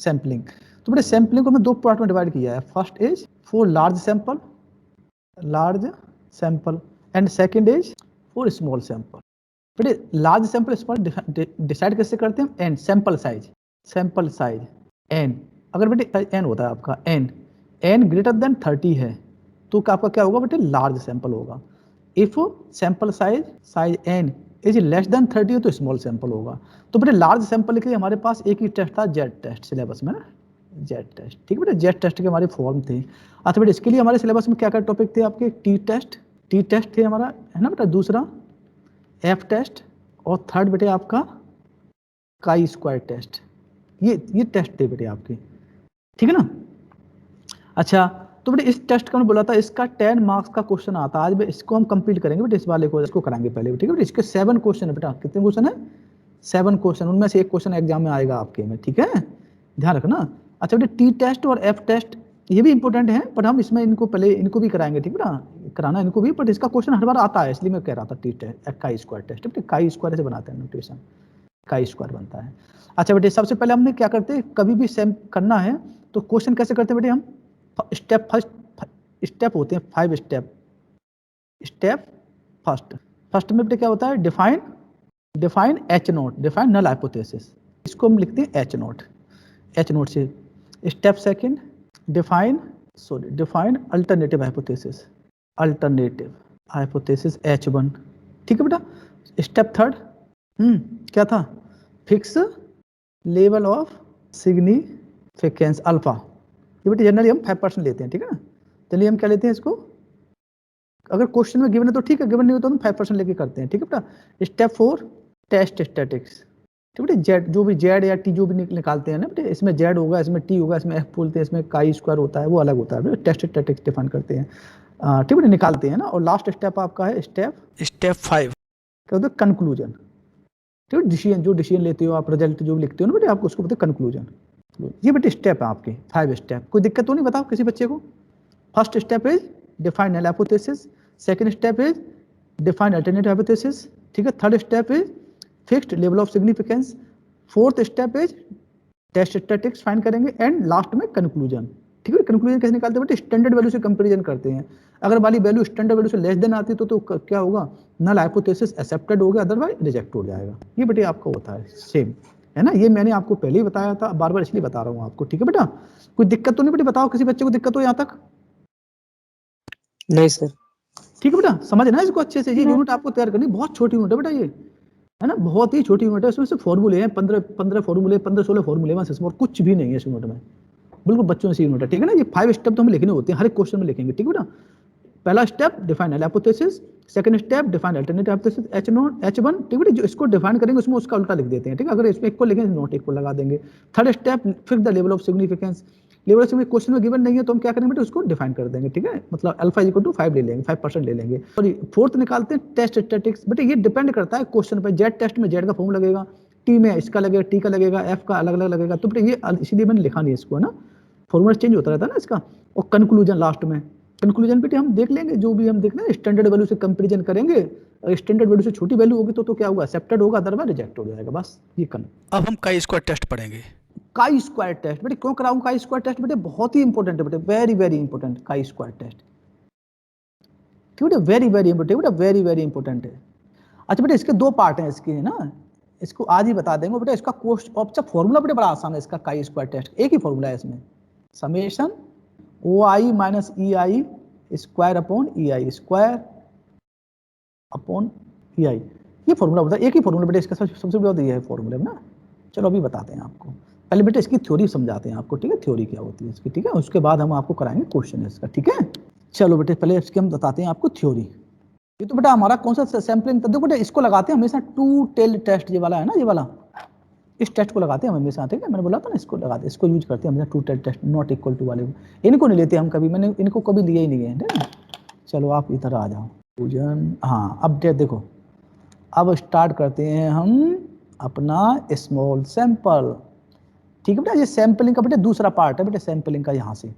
Sampling. तो बेटे sampling को हमने दो पार्ट में डिवाइड किया है। First is for large sample and second is for small sample. बेटे लार्ज सैंपल स्मॉल डिसाइड कैसे करते हैं? एन सैंपल साइज एन, अगर बेटे एन होता है आपका एन ग्रेटर देन 30 है तो आपका क्या होगा बेटे? लार्ज सैंपल होगा। If sample size N is less than 30 तो स्मॉल सैंपल होगा। तो बेटे लार्ज सैंपल के लिए हमारे पास एक ही टेस्ट था, जेड टेस्ट सिलेबस में ना, जेड टेस्ट। ठीक है बेटे, जेड टेस्ट के हमारे फॉर्म थे। अच्छा बेटे इसके लिए हमारे सिलेबस में क्या क्या टॉपिक थे आपके? टी टेस्ट थे हमारा, है ना बेटा, दूसरा एफ टेस्ट और थर्ड बेटे आपका काई स्क्वायर टेस्ट। ये टेस्ट थे बेटे आपके, ठीक है ना। अच्छा तो बेटे इस टेस्ट का मैंने बोला था इसका 10 मार्क्स का क्वेश्चन आता है। आज इसको हम कंप्लीट करेंगे बेटे, इस वाले को इसको कराएंगे पहले, ठीक है बेटे। इसके 7 क्वेश्चन है बेटा। कितने क्वेश्चन है? 7 क्वेश्चन, उनमें से एक क्वेश्चन एग्जाम में आएगा आपके में, ठीक है, ध्यान रखना। अच्छा बेटे टी टेस्ट और एफ टेस्ट ये भी इंपॉर्टेंट है, पर हम इसमें इनको पहले इनको भी कराएंगे, ठीक है ना, कराना इनको भी, बट इसका क्वेश्चन हर बार आता है इसलिए मैं कह रहा था T test chi square test. बेटे काई स्क्वायर से बनाते हैं नोटेशन, काई स्क्वायर बनता है। अच्छा बेटे सबसे पहले हमने क्या करते हैं, कभी भी सेम करना है तो क्वेश्चन कैसे करते हैं बेटे? हम स्टेप होते हैं 5 स्टेप। फर्स्ट में बेटे क्या होता है? Define H not, define null hypothesis, इसको हम लिखते हैं एच नोट से। Step second define alternative hypothesis H1, ठीक है बेटा। स्टेप थर्ड क्या था? Fix level of significance alpha. ये बेटे जनरली हम 5% लेते हैं, ठीक है ना। चलिए हम क्या लेते हैं इसको, अगर क्वेश्चन में गिवन है तो ठीक है, गिवन नहीं हो तो हम 5% लेके करते हैं, ठीक है बेटा। स्टेप 4 टेस्ट स्टैटिक्स, ठीक है बेटे। जेड जो भी जेड या टी जो भी निकालते हैं ना बेटे, इसमें जेड होगा, इसमें टी होगा, इसमें एफ बोलते हैं, इसमें काई स्क्वायर होता है, वो अलग होता है। टेस्ट स्टैटिक्स डिफाइन करते हैं, ठीक है, निकालते हैं ना। और लास्ट स्टेप आपका है स्टेप 5, क्या होता है? कंक्लूजन, ठीक है। डिसीजन लेते हो आप, रिजल्ट जो लिखते हो ना बेटे, आपको उसको बोलते हैं कंक्लूजन। ये बेटे स्टेप है आपके 5 स्टेप। कोई दिक्कत तो नहीं बताओ किसी बच्चे को? First step is define null hypothesis, second step is define alternative hypothesis, ठीक है। Third step is fixed level of significance, fourth step is test statistics find करेंगे, एंड लास्ट में कंक्लूजन, ठीक है। कंक्लूजन कैसे निकालते हैं बेटे? स्टैंडर्ड वैल्यू से कंपैरिजन करते हैं। अगर वाली वैल्यू स्टैंडर्ड वैल्यू से लेस देन आती तो क्या होगा? नल हाइपोथेसिस एक्सेप्टेड हो गया, अदरवाइज रिजेक्ट हो जाएगा। ये बेटे आपका होता है सेम, है ना। ये मैंने आपको पहले ही बताया था, बार बार इसलिए बता रहा हूँ आपको, ठीक है बेटा। कोई दिक्कत तो नहीं बेटे? बताओ किसी बच्चे को दिक्कत हो यहाँ तक? नहीं सर। ठीक है बेटा, समझ ना इसको अच्छे से। ये यूनिट आपको तैयार करनी, बहुत छोटी यूनिट है बेटा ये, है ना, बहुत ही छोटी यूनिट है। इसमें से फॉर्मूले हैं 15 फॉर्मूले, 15-16 फॉर्मूले बस, इसमें और कुछ भी नहीं है इस यूनिट में। बिल्कुल बच्चों से यूनिट है, ठीक है ना। ये 5 स्टेप तो हमें लिखने होते हैं, हर एक क्वेश्चन में लिखेंगे, ठीक है बेटा। पहला step define null hypothesis, second step define alternative hypothesis H1, ठीक है। जो इसको डिफाइन करेंगे उसमें उसका उल्टा लिख देते हैं, ठीक है। अगर इसमें इक्वल लिखेंगे नॉट इक्वल लगा देंगे। Third step fix the level of significance, level से क्वेश्चन में गिवन नहीं है तो हम क्या करेंगे बेटे? उसको डिफाइन कर देंगे, ठीक है। मतलब अल्फा इक्वल टू 5 ले लेंगे, 5% ले लेंगे। और फोर्थ निकालते हैं टेस्ट स्टैटिक्स। बेटे ये डिपेंड करता है क्वेश्चन पर। जेड टेस्ट में जेड का फॉर्म लगेगा, टी में इसका लगेगा, टी का लगेगा, एफ का अलग अलग लगेगा। तो बेटे ये इसीलिए मैंने लिखा नहीं इसको, है ना, फॉर्मूला चेंज होता रहता है ना इसका। और कंक्लूजन लास्ट में, कंक्लूजन बेटे हम देख लेंगे, जो भी हम देख लेंगे स्टैंडर्ड वैल्यू से कंपैरिजन करेंगे। अगर स्टैंडर्ड वैल्यू से छोटी वैल्यू होगी तो क्या होगा? एक्सेप्टेड होगा, अदरवाइज रिजेक्ट हो जाएगा, बस ये करना। अब हम काई स्क्वायर टेस्ट पढ़ेंगे। काई स्क्वायर टेस्ट बेटे क्यों कराऊं? काई स्क्वायर टेस्ट बेटे बहुत ही इंपॉर्टेंट है बेटे, very very important chi square test, ठीक है, वेरी वेरी इंपॉर्टेंट बेटा, वेरी वेरी इंपॉर्टेंट है। अच्छा बेटे इसके 2 पार्ट हैं इसके, ना, इसको आज ही बता देंगे बेटा। इसका क्वेश्चन फॉर्मूला बेटे बड़ा आसान है इसका, काई स्क्वायर टेस्ट एक ही फॉर्मूला है इसमें, summation OI minus EI square upon EI square upon EI। ये फॉर्मूला होता है, एक ही फॉर्मूला बेटे इसका, सबसे बड़ा ये है फॉर्मूला ना। चलो अभी बताते हैं आपको, पहले बेटे इसकी थ्योरी समझाते हैं आपको, ठीक है, थ्योरी क्या होती है इसकी, ठीक है। उसके बाद हम आपको कराएंगे क्वेश्चन इसका, ठीक है। चलो बेटे पहले इसके हम बताते हैं आपको थ्योरी। ये तो बेटा हमारा कौन सा सैम्पलिंग, देखो बेटा इसको लगाते हैं हमेशा 2 टेल टेस्ट, ये वाला है ना, ये वाला, इस टेस्ट को लगाते हैं हम हमेशा, ठीक है। मैंने बोला था ना इसको लगाते, इसको यूज करते हैं हमेशा 2 tail test not equal to वाले। इनको नहीं लेते हम कभी, मैंने इनको कभी लिए ही नहीं है, ठीक है। चलो आप इधर आ जाओ, हाँ अब देखो, अब स्टार्ट करते हैं हम अपना स्मॉल सैंपल, ठीक है बेटा। ये सैंपलिंग का बेटा दूसरा पार्ट है बेटा, सैंपलिंग का यहाँ से,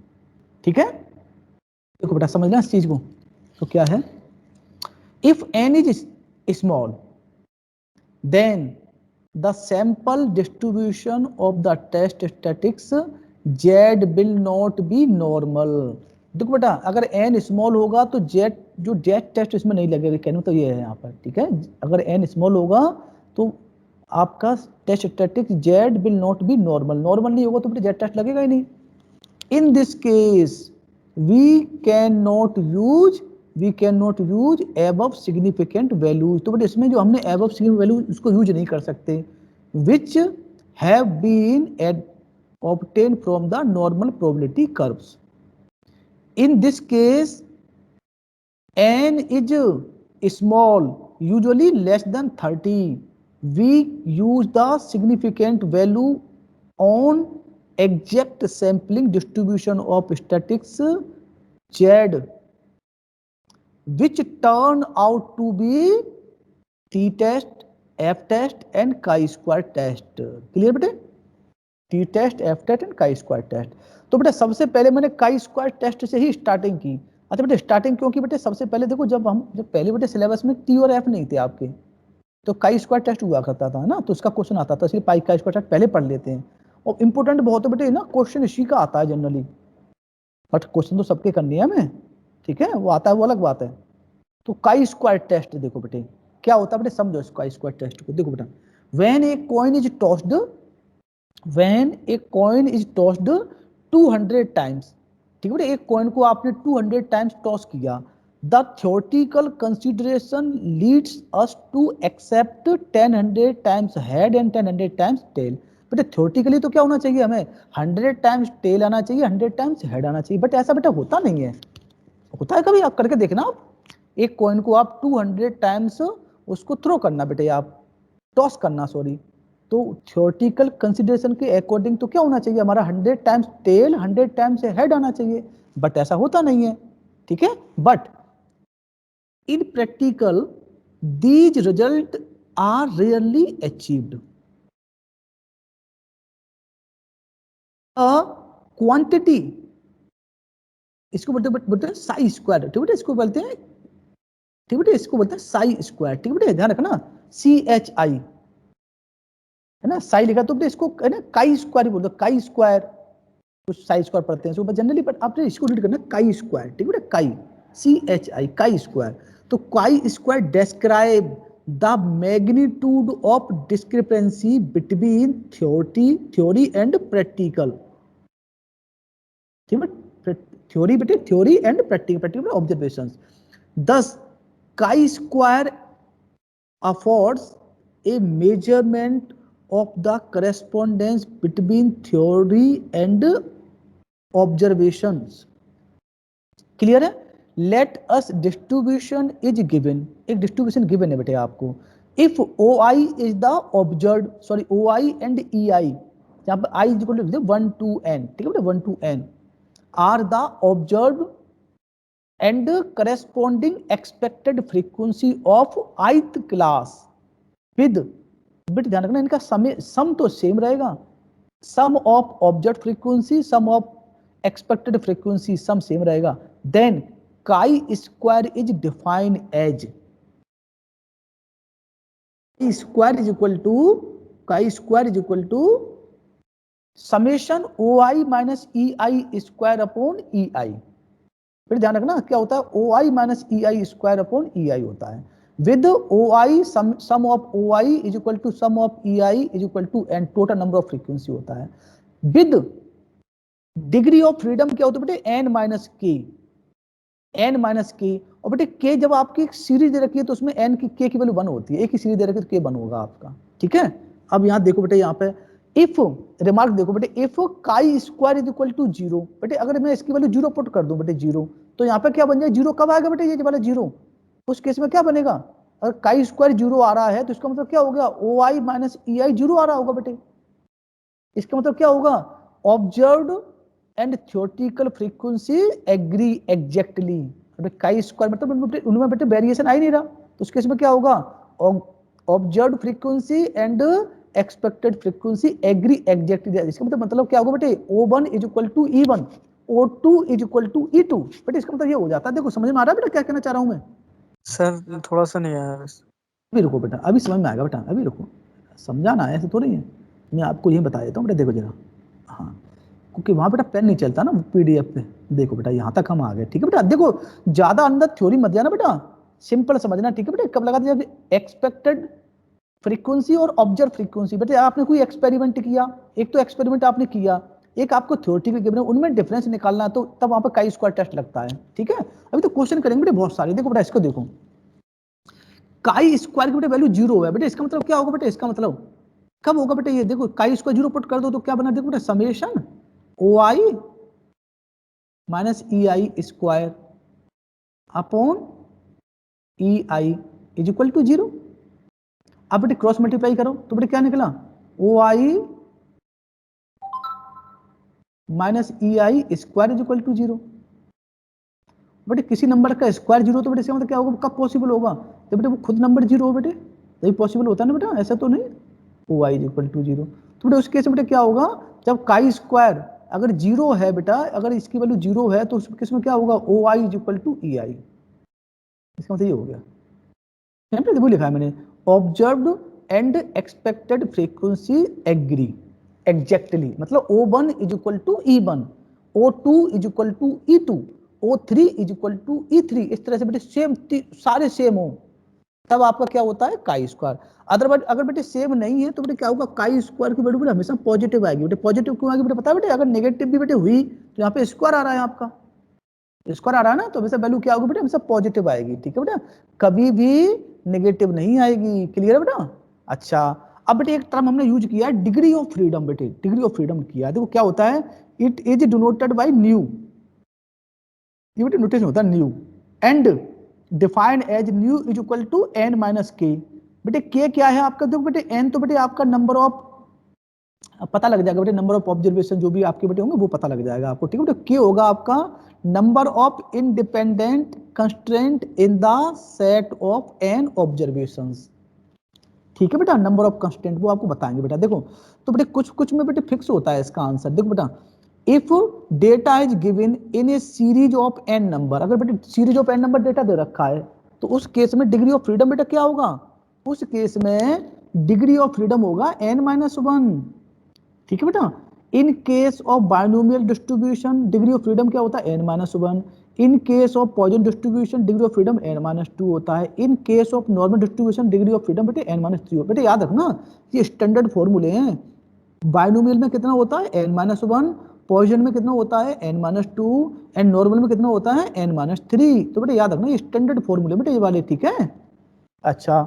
ठीक है। देखो बेटा समझना इस चीज को, तो क्या है, if n is small then the sample distribution of the test statistics Z will not be normal. देखो बेटा, अगर एन स्मॉल होगा तो जेड, जो जेड टेस्ट इसमें नहीं लगेगा, कहने तो ये है यहाँ पर, ठीक है। अगर एन स्मॉल होगा तो आपका test statistics Z will not be normal, normal नहीं होगा तो बेटा जेड टेस्ट लगेगा ही नहीं। In this case we can not use above significant values. तो बेटा इसमें जो हमने एबव सिग्निफिकेंट वैल्यू उसको यूज नहीं कर सकते, which have been obtained from the normal probability curves. In this case, n is small, usually less than 30. We use the significant value on exact sampling distribution of statics Z, which turn out to be t test, f test and chi-square test. Clear बेटे? T test, F test and chi square test. तो बेटा सबसे पहले मैंने काई square test से ही starting की। अच्छा बेटे स्टार्टिंग क्यों की बेटे? सबसे पहले देखो, जब पहले बेटे सिलेबस में टी और एफ नहीं थे आपके, तो काई स्क्वायर टेस्ट हुआ करता था ना, तो उसका क्वेश्चन आता था, इसलिए पाई काई स्क्वायर टेस्ट पहले पढ़ लेते हैं। और इंपोर्टेंट बहुत है बेटे ना, क्वेश्चन इसी का आता है जनरली, बट क्वेश्चन तो सबके करनी है हमें, ठीक है, वो आता है वो अलग बात है। तो काई स्क्वायर टेस्ट देखो बेटे क्या होता है बेटे, समझो इस काई स्क्वायर टेस्ट को। देखो बेटा, when a coin is tossed, when a coin is tossed 200 times, ठीक है बेटे, एक कॉइन को आपने 200 टाइम्स टॉस किया, the theoretical consideration leads us to accept 10 times head and 10 times tail. बेटे थ्योरेटिकली तो क्या होना चाहिए, हमें 100 टाइम्स टेल आना चाहिए, 100 टाइम्स हेड आना चाहिए, बट ऐसा बेटा होता नहीं है। होता है कभी? आप करके देखना, आप एक कॉइन को आप 200 टाइम्स उसको थ्रो करना बेटे, आप टॉस करना, सॉरी, तो थ्योरेटिकल कंसीडरेशन के अकॉर्डिंग तो क्या होना चाहिए हमारा, 100 टाइम्स टेल 100 टाइम्स हेड आना चाहिए, बट ऐसा होता नहीं है, ठीक है। But in practical these result are rarely achieved. A quantity, इसको बोलते हैं साई स्क्वायर, ठीक है, इसको बोलते हैं, ठीक है, इसको बोलते हैं साई स्क्वायर, ठीक है, ध्यान रखना, CHI है ना, साई लिखा, तो इसको है ना काई स्क्वायर बोलते हैं, काई स्क्वायर, कुछ साई स्क्वायर पढ़ते हैं जनरली, बट आपने इसको रीड करना काई स्क्वायर, ठीक है, काई, CHI, काई स्क्वायर। तो chi square describe the magnitude of discrepancy between theory and practical, ठीक है, थ्योरी बेटे, theory and practical observations. Thus chi square affords a measurement of the correspondence between theory and observations. Clear है? Let us distribution is given, एक distribution given है बेटे आपको, if O I is the observe, sorry O I and E I, यहाँ पर I is equal to 1 to n, ठीक है बेटे, 1 to n are the observe and corresponding expected frequency of ith class with, but ध्यान रखना इनका sum तो same रहेगा, sum of observe frequency, sum of expected frequency, sum same रहेगा, then chi square is defined as, square is equal to, chi square is equal to summation O I minus E I square upon E I. फिर ध्यान रखना क्या होता है, O I minus E I square upon E I होता है, with OI sum of OI is equal to sum of EI is equal to n, total number of frequency होता है, with degree of freedom क्या होता है बेटे, n minus के, n minus के, और बेटे k जब आपकी एक सीरीज दे रखी है तो उसमें n की k की वैल्यू 1 होती है, एक ही सीरीज दे रखी है तो k 1 होगा आपका, ठीक है। अब यहाँ देखो बेटे, यहाँ पे इफ रिमार्क देखो बेटे, इफ काई स्क्वायर इज इक्वल टू 0, बेटे अगर मैं इसकी वैल्यू 0 पुट कर दूं बेटे 0, तो यहाँ पे क्या बन जाए, 0 कब आएगा बेटे, ये वाला 0, उस केस में क्या बनेगा, अगर काई स्क्वायर 0 आ रहा है तो इसका मतलब क्या हो गया, ओ आई माइनस ई आई 0 आ रहा होगा बेटे, इसका मतलब क्या होगा, observed and theoretical frequency agree exactly, chi square मतलब उनमें बेटे वेरिएशन आ ही नहीं रहा, तो उस केस में क्या होगा, observed frequency and expected frequency agree exactly, इसका मतलब क्या होगा बेटे, O1 is equal to E1, O2 is equal to E2, बेटे इसका मतलब ये हो जाता है, देखो समझ में आ रहा है बेटा क्या कहना चाह रहा हूं मैं? सर थोड़ा सा नहीं आया बस। अभी रुको बेटा, अभी समझ में आएगा बेटा, अभी रुको, समझाना ऐसे थोड़ी है, मैं आपको यही बता देता हूँ बेटा, देखो जरा, हाँ, क्योंकि वहाँ बेटा पेन नहीं चलता ना पीडीएफ पे। देखो बेटा यहाँ तक हम आ गए, ठीक है बेटा। देखो ज्यादा अंदर थ्योरी मत जाना बेटा, सिंपल समझना, ठीक है बेटा। कब लगा जब एक्सपेक्टेड फ्रीक्वेंसी और ऑब्जर्व फ्रीक्वेंसी, बेटा आपने कोई एक्सपेरिमेंट किया, एक तो एक्सपेरिमेंट आपने किया, एक आपको थ्योरेटिकल गिवन है, उनमें डिफरेंस निकालना है, तो तब वहां पर काई स्क्वायर टेस्ट लगता है, ठीक है। अभी तो क्वेश्चन करेंगे बेटा बहुत सारे। देखो बेटा इसको देखो, काई स्क्वायर की बेटा वैल्यू 0 है बेटा, इसका मतलब क्या होगा बेटा, इसका मतलब कब होगा बेटा, ये देखो काई स्क्वायर 0 पुट कर दो तो क्या बना, देखो बेटा summation O I minus E I square upon E I is equal to 0। अब बेटे क्रॉस मल्टीप्लाई करो तो बेटे क्या निकला, O I minus E I square is equal to 0। बेटे किसी नंबर का स्क्वायर 0 तो बेटे इसका मतलब क्या होगा, कब पॉसिबल होगा, तो बेटे वो खुद नंबर 0 हो बेटे, तभी पॉसिबल होता है ना बेटा, ऐसा तो नहीं। ओ आई इज इक्वल टू 0, तो बेटे उस केस में बेटे क्या होगा, जब काई स्क्वायर अगर 0 है बेटा, अगर इसकी वैल्यू 0 है तो उस केस में क्या होगा, ओ आई इज इक्वल टू ई आई। इसका मतलब ये हो गया, यहाँ पे देखो लिखा है मैंने, observed and expected frequency agree exactly, मतलब O1 is equal to E1, O2 is equal to E2, O3 is equal to E3, इस तरह से बेटे सेम सारे सेम हो, तब आपका क्या होता है काई स्क्वायर। अदरवाइज अगर बेटे सेम नहीं है तो बेटे क्या होगा, काई स्क्वायर की वैल्यू बेटे हमेशा पॉजिटिव आएगी। बेटे पॉजिटिव क्यों आएगी बेटे, पता है बेटे, अगर नेगेटिव भी बेटे हुई तो यहाँ पे स्क्वायर आ रहा है आपका, स्क्वायर आ रहा है ना, तो हमेशा वैल्यू क्या होगी बेटा, हमेशा पॉजिटिव आएगी, ठीक है बेटा, कभी भी नेगेटिव नहीं आएगी। क्लियर है बेटा। अच्छा, अब बेटे एक टर्म हमने यूज किया है डिग्री ऑफ फ्रीडम, बेटे डिग्री ऑफ फ्रीडम किया है, देखो क्या होता है, it is denoted by nu, ये बेटे नोटेशन होता है nu, and defined as nu is equal to N minus K. बेटे के क्या है आपका, देखो बेटे एन तो बेटे आपका नंबर ऑफ, पता लग जाएगा बेटे, नंबर ऑफ ऑब्जर्वेशन जो भी आपके बेटे होंगे वो पता लग जाएगा आपको, ठीक है बेटे। के होगा आपका number of independent constraint in the set of N observations, ठीक है बेटा, नंबर ऑफ कंस्टेंट वो आपको बताएंगे बेटा। देखो तो बेटे कुछ कुछ में बेटे फिक्स होता है इसका आंसर, देखो बेटा, if data is given in a series of N number, अगर बेटे series of N number data दे रखा है तो उस केस में डिग्री ऑफ फ्रीडम बेटा क्या होगा, उस केस में डिग्री ऑफ फ्रीडम होगा n माइनस 1, ठीक है बेटा। In case of binomial distribution degree of freedom क्या होता है, n minus 1। In case of Poisson distribution degree of freedom n minus 2 होता है। In case of normal distribution degree of freedom बेटे n माइनस 3 बेटे याद रखना, ये स्टैंडर्ड फॉर्मूले हैं। बायनोमियल में कितना होता है n माइनस 1, पॉइजन में कितना होता है n माइनस 2, एंड नॉर्मल में कितना होता है n माइनस 3, तो बेटे याद रखना ये स्टैंडर्ड फॉर्मूले बेटे ये वाले, ठीक है। अच्छा,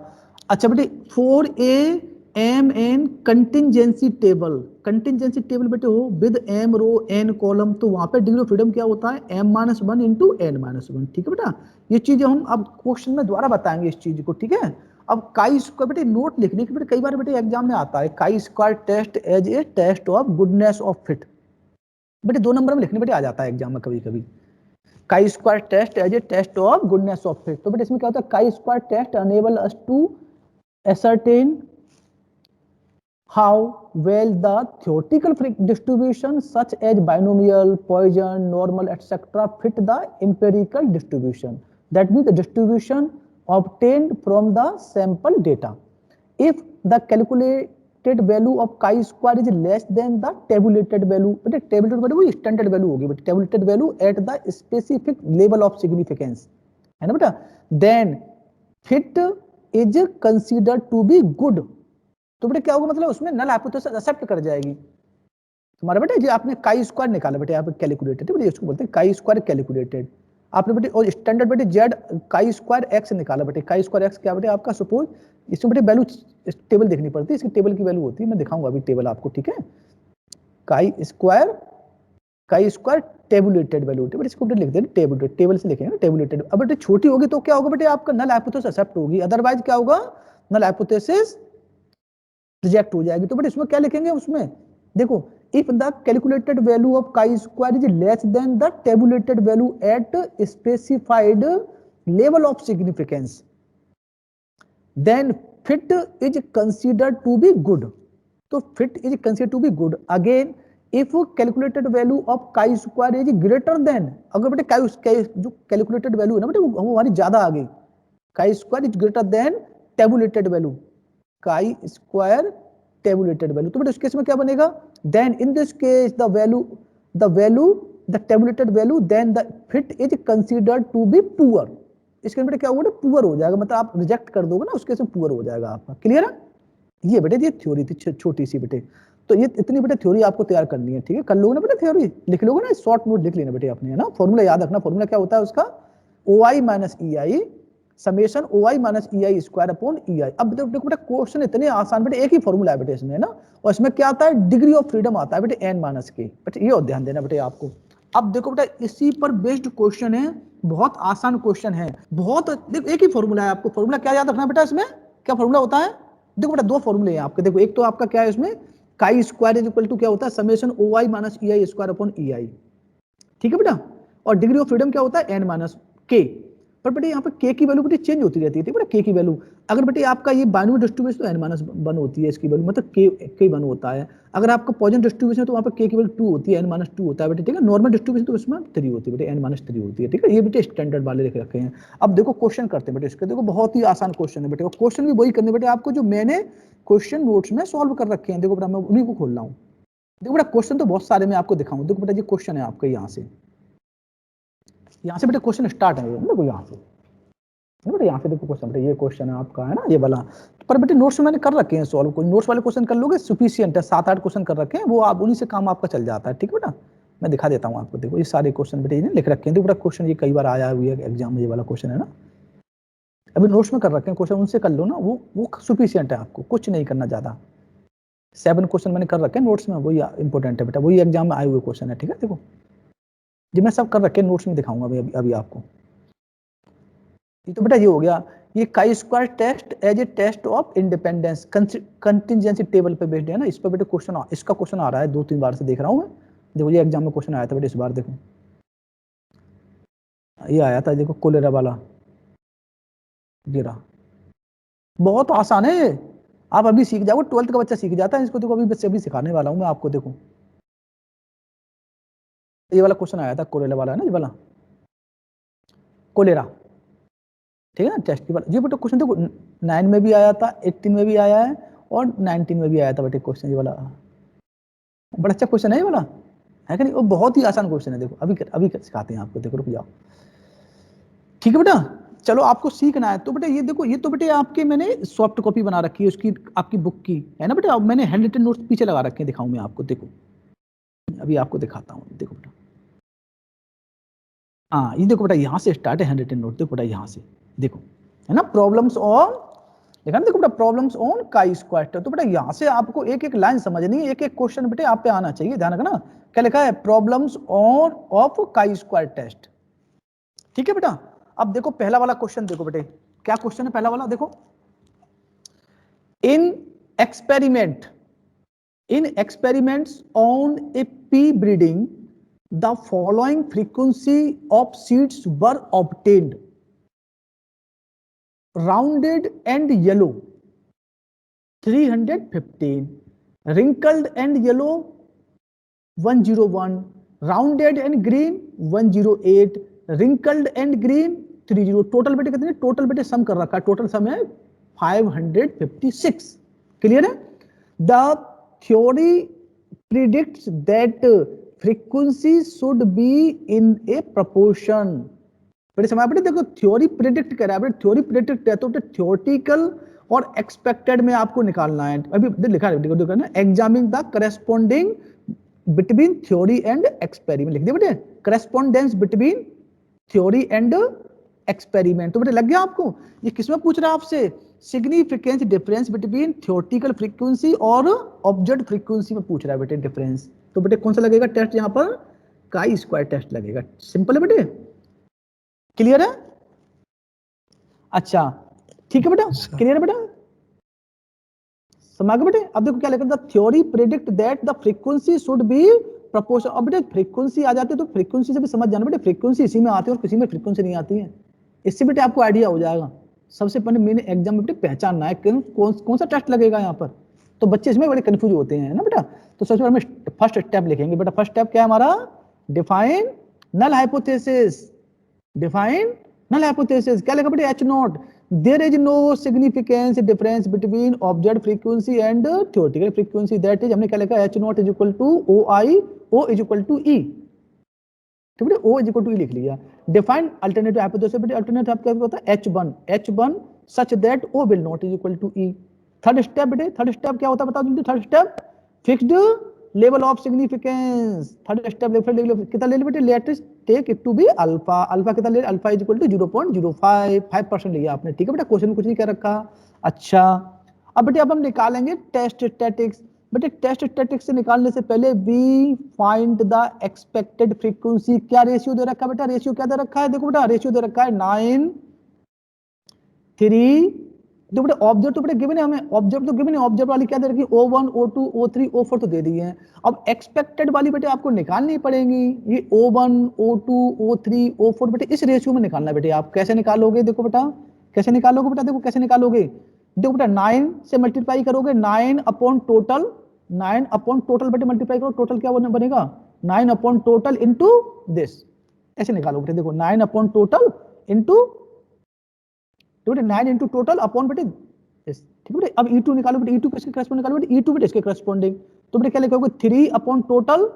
अच्छा बेटे for a M N contingency table, contingency table बेटे हो with M row N column, तो वहां पे डिग्री ऑफ फ्रीडम क्या होता है, M minus 1 into N minus 1, ठीक है बेटा। ये चीजें हम अब क्वेश्चन में द्वारा बताएंगे इस चीज को, ठीक है। अब काई स्क्वायर बेटे नोट लिखने के बेटे कई बार बेटे एग्जाम में आता है, chi square test as a test of goodness of fit, बेटे 2 नंबर में लिखने बेटे आ जाता है एग्जाम में कभी कभी, chi square test as a test of goodness of fit, तो बेटे इसमें क्या होता है, chi square test enable us to ascertain how well the theoretical distribution such as binomial, Poisson, normal, etc. fit the empirical distribution. That means the distribution obtained from the sample data. If the calculated value of chi square is less than the tabulated value, but tabulated value वो standard value होगी, but tabulated value at the specific level of significance, है ना बेटा, then fit is considered to be good, तो बेटे क्या होगा, मतलब उसमें नल हाइपोथेसिस एक्सेप्ट कर जाएगी। तुम्हारे बेटे जो आपने काई स्क्वायर निकाला बेटे, आप कैलकुलेटेड बेटे इसको बोलते हैं काई स्क्वायर कैलकुलेटेड, आपने बेटे और स्टैंडर्ड बेटे जेड काई स्क्वायर एक्स निकाला बेटे, काई स्क्वायर एक्स क्या बेटे आपका, सपोज इसमें बेटे वैल्यू टेबल देखनी पड़ती है, इसकी टेबल की वैल्यू होती है, मैं दिखाऊंगा अभी टेबल आपको, ठीक है। काई स्क्वायर टेबुलेटेड वैल्यू होती है, इसको बेटे लिख देंगे टेबुलेटेड, टेबल से लिखेंगे टेबुलेटेड। अब बेटे छोटी होगी तो क्या होगा बेटे, आपका नल हाइपोथेसिस एक्सेप्ट होगी, अदरवाइज क्या होगा, नल हाइपोथेसिस रिजेक्ट हो जाएगी। तो बेटे इसमें क्या लिखेंगे, उसमें देखो if the calculated value of chi square is less than the tabulated value at specified level of significance then fit is considered to be good, तो fit is considered to be good. Again if calculated value of chi square is greater than, अगर बेटे काई जो calculated value है ना बेटे वो हमारी ज्यादा आ गई, chi square is greater than tabulated value, chi square tabulated value. तो बेटा इस केस में क्या बनेगा, then in this case the value the tabulated value then the fit is considered to be poor. इसके बेटे क्या होगा, पुअर हो जाएगा, मतलब आप रिजेक्ट कर दोगे ना उसके से पुअर हो जाएगा आपका। क्लियर है? ये बेटे ये थ्योरी थी छोटी सी बेटे। तो ये इतनी बेटे थ्योरी आपको तैयार करनी है, ठीक है? कर लोगे ना बेटे थ्योरी, लिख लोगे ना, शॉर्ट नोट लिख लेना बेटे आपने, है ना? फॉर्मूला याद रखना, फॉर्मूला क्या होता है उसका, OI minus EI summation OI minus EI square upon EI। अब देखो बेटा क्वेश्चन इतने आसान बेटे, एक ही फॉर्मूला है बेटे इसमें, है ना? और इसमें क्या आता है, डिग्री ऑफ फ्रीडम आता है बेटे n माइनस के। बेटे ये ध्यान देना बेटे आपको। अब देखो बेटा इसी पर बेस्ड क्वेश्चन है, बहुत आसान क्वेश्चन है, बहुत देखो एक ही फॉर्मूला है, आपको फॉर्मूला क्या याद रखना बेटा, इसमें क्या फॉर्मूला होता है, देखो बेटा दो फॉर्मूले हैं आपके, देखो एक तो आपका क्या है इसमें, काई स्क्वायर इज इक्वल टू क्या होता है, summation OI minus EI square upon EI, ठीक है बेटा? और डिग्री ऑफ फ्रीडम क्या होता है, n माइनस के। पर बेटे यहाँ पे k की वैल्यू बेटे चेंज होती रहती है, ठीक है बेटा? k की वैल्यू अगर बेटे आपका ये बाइनरी डिस्ट्रीब्यूशन तो n माइनस 1 होती है इसकी वैल्यू, मतलब k 1 होता है। अगर आपका पॉजिटिव डिस्ट्रीब्यूशन है तो वहाँ पे k की वैल्यू 2 होती है, n माइनस 2 होता है बेटे, ठीक है? नॉर्मल डिस्ट्रीब्यूशन तो इसमें 3 होती है बेटे, n माइनस 3 होती है, ठीक है? ये बेटे स्टैंडर्ड वाले लिख रखे हैं। अब देखो क्वेश्चन करते हैं बेटे इसके, देखो बहुत ही आसान क्वेश्चन है बेटे, क्वेश्चन भी वही करने बेटे आपको जो मैंने क्वेश्चन नोट्स में सॉल्व कर रखे हैं। देखो बेटा मैं उन्हीं को खोल रहा हूँ। देखो बेटा क्वेश्चन तो बहुत सारे मैं आपको दिखाऊं। देखो बेटा ये क्वेश्चन है आपका, यहाँ से बेटा क्वेश्चन स्टार्ट है, देखो यहाँ से बेटे, यहाँ से देखो क्वेश्चन बेटे, ये क्वेश्चन है आपका, है ना, ये वाला। पर बेटे नोट्स में मैंने कर रखे हैं सॉल्व, कोई नोट्स वाले क्वेश्चन कर लोगे सफिशिएंट है, 7-8 क्वेश्चन कर रखे हैं, वो आप उन्हीं से काम आपका चल जाता है, ठीक है बेटा? मैं दिखा देता हूँ आपको, देखो ये सारे क्वेश्चन बेटे ये लिख रखे हैं। देखो बेटा क्वेश्चन ये कई बार आया हुआ है एग्जाम में, ये वाला क्वेश्चन है ना, अभी नोट्स में कर रखे हैं क्वेश्चन, उनसे कर लो ना, वो सफिशिएंट है, आपको कुछ नहीं करना ज्यादा। 7 क्वेश्चन मैंने कर रखे हैं नोट्स में, वही इंपॉर्टेंट है बेटा, वही एग्जाम में आए हुए क्वेश्चन है, ठीक है? देखो जी मैं सब कर रखे हैं नोट्स में दिखाऊंगा अभी आपको। तो बेटा ये हो गया, ये chi square test as a test of independence contingency table पे बेस्ड है ना, इस पर बेटे क्वेश्चन, इसका क्वेश्चन आ रहा है 2-3 बार से देख रहा हूं मैं। देखो ये एग्जाम में क्वेश्चन आया था बेटे इस बार, देखो ये आया था, देखो कोलेरा वाला गिरा, बहुत आसान है, आप अभी सीख जाओगे, 12th का बच्चा सीख जाता है इसको। देखो अभी बच्चे अभी सिखाने वाला हूं मैं आपको। देखो ये वाला क्वेश्चन आया था कोलेरा वाला, है ना, ये वाला कोलेरा, ठीक है ना, टेस्ट की बात। ये बेटा क्वेश्चन देखो 9 में भी आया था, 18 में भी आया है और 19 में भी आया था बेटे क्वेश्चन, ये वाला बड़ा अच्छा क्वेश्चन है ये वाला, है कि नहीं? वो बहुत ही आसान क्वेश्चन है, देखो अभी सिखाते हैं आपको, देखो रुक जाओ, ठीक है बेटा? चलो आपको सीखना है तो बेटा ये देखो, ये तो बेटे आपके मैंने सॉफ्ट कॉपी बना रखी है उसकी, आपकी बुक की, है ना बेटा? अब मैंने हैंड रिटन नोट्स पीछे लगा रखे हैं, दिखाऊं मैं आपको, देखो अभी आपको दिखाता हूँ, देखो बेटा, हाँ ये देखो बेटा यहाँ से स्टार्ट है हैंड रिटन नोट, देखो बेटा यहाँ से देखो, है ना, प्रॉब्लम्स ऑन, देखा ना, देखो बेटा प्रॉब्लम्स ऑन काई स्क्वायर। तो बेटा यहाँ से आपको एक एक लाइन समझनी है, एक एक क्वेश्चन बेटे आप पे आना चाहिए, ध्यान रखना। क्या लिखा है, problems on of chi square test, ठीक है बेटा? अब देखो पहला वाला क्वेश्चन, देखो बेटे क्या क्वेश्चन है पहला वाला, देखो इन experiments on a pea breeding, the following frequency of seeds were obtained: rounded and yellow 315, wrinkled and yellow 101, rounded and green 108, wrinkled and green 30। Total बेटे कितने, टोटल बेटे सम कर रखा है, टोटल सम है 556। क्लियर है? The theory predicts that frequency should be in A proportion. बेटे समझ बेटे, देखो थ्योरी प्रिडिक्ट कर रहा है बेटे, थ्योरी प्रिडिक्ट है तो थ्योरेटिकल और एक्सपेक्टेड में आपको निकालना है। अभी लिखा है देखो ना, examine the corresponding between theory and experiment, लिख दिया बेटे, correspondence between theory and experiment. तो बेटे लग गया आपको, ये किसमें पूछ रहा है आपसे, significance difference between theoretical frequency और ऑब्जर्व्ड फ्रीक्वेंसी में पूछ रहा है बेटे डिफरेंस। तो बेटे कौन सा लगेगा टेस्ट यहाँ पर, काई स्क्वायर टेस्ट लगेगा, सिंपल है बेटे, क्लियर है? अच्छा ठीक है बेटा, क्लियर है बेटा, समझ गए बेटे? अब देखो क्या लिखा था, theory predict that the frequency should be proportional. अब बेटे फ्रीक्वेंसी आ जाती है तो फ्रीक्वेंसी से भी समझ जाना बेटे, फ्रीक्वेंसी इसी में आती है और किसी में फ्रीक्वेंसी नहीं आती है, इससे बेटे आपको आइडिया हो जाएगा। सबसे पहले मैंने एग्जाम में बेटे पहचानना है कौन सा टेस्ट लगेगा यहाँ पर, तो बच्चे इसमें बड़े कंफ्यूज होते हैं ना बेटा। तो सबसे पहले हम फर्स्ट स्टेप लिखेंगे बेटा, फर्स्ट स्टेप क्या है हमारा, define null hypothesis, define null hypothesis. क्या लिखा बेटे, H0, there is no significance difference between observe frequency and theoretical frequency, that is हमने क्या लिखा, H not is equal to O I, O is equal to E, ठीक है, O is equal to E लिख लिया। Define alternative hypothesis, बेटे alternative क्या होता है, H1 such that O will not is equal to E। Third step बेटे, third step क्या होता है बताओ जल्दी, third step fixed level of significance. Third step कितना ले बेटे, let us take it to be alpha, alpha कितना ले, अल्फा इज इक्वल टू 0.05, 5% लिया आपने, ठीक है बेटा, क्वेश्चन कुछ नहीं कह रखा। अच्छा अब बेटे अब हम निकालेंगे टेस्ट स्टैटिक्स। बेटे टेस्ट स्टैटिक्स से निकालने से पहले we find the expected frequency, क्या रेशियो दे रखा है बेटा, रेशियो क्या दे रखा है, देखो बेटा रेशियो दे रखा है 9 3, जो बेटा ऑब्जेक्ट तो बेटा गिवन है हमें, ऑब्जेक्ट तो गिवन है, ऑब्जेक्ट वाली क्या दे रखी है, O1 O2 O3 O4 तो दे दी है। अब एक्सपेक्टेड वाली बेटे आपको निकालनी पड़ेगी, ये O1 O2 O3 O4 बेटे इस रेशियो में निकालना है बेटे। आप कैसे निकालोगे, देखो बेटा कैसे निकालोगे बेटा, देखो कैसे निकालोगे, देखो बेटा 9 से मल्टीप्लाई करोगे, 9 अपॉन टोटल, 9 अपॉन टोटल बेटे मल्टीप्लाई करो, टोटल क्या बनेगा 9 अपॉन टोटल इंटू दिस, ऐसे निकालोगे बेटे, देखो 9 अपॉन टोटल इंटू, बेटे 9 इंटू टोटल अपॉन बेटे, ठीक है बेटे। अब E2 निकालो बेटे, E2 किसके करस्पॉन्डिंग निकालो बेटे, E2 बेटे इसके करस्पॉन्डिंग, तो बेटे क्या लिखोगे 3 अपॉन टोटल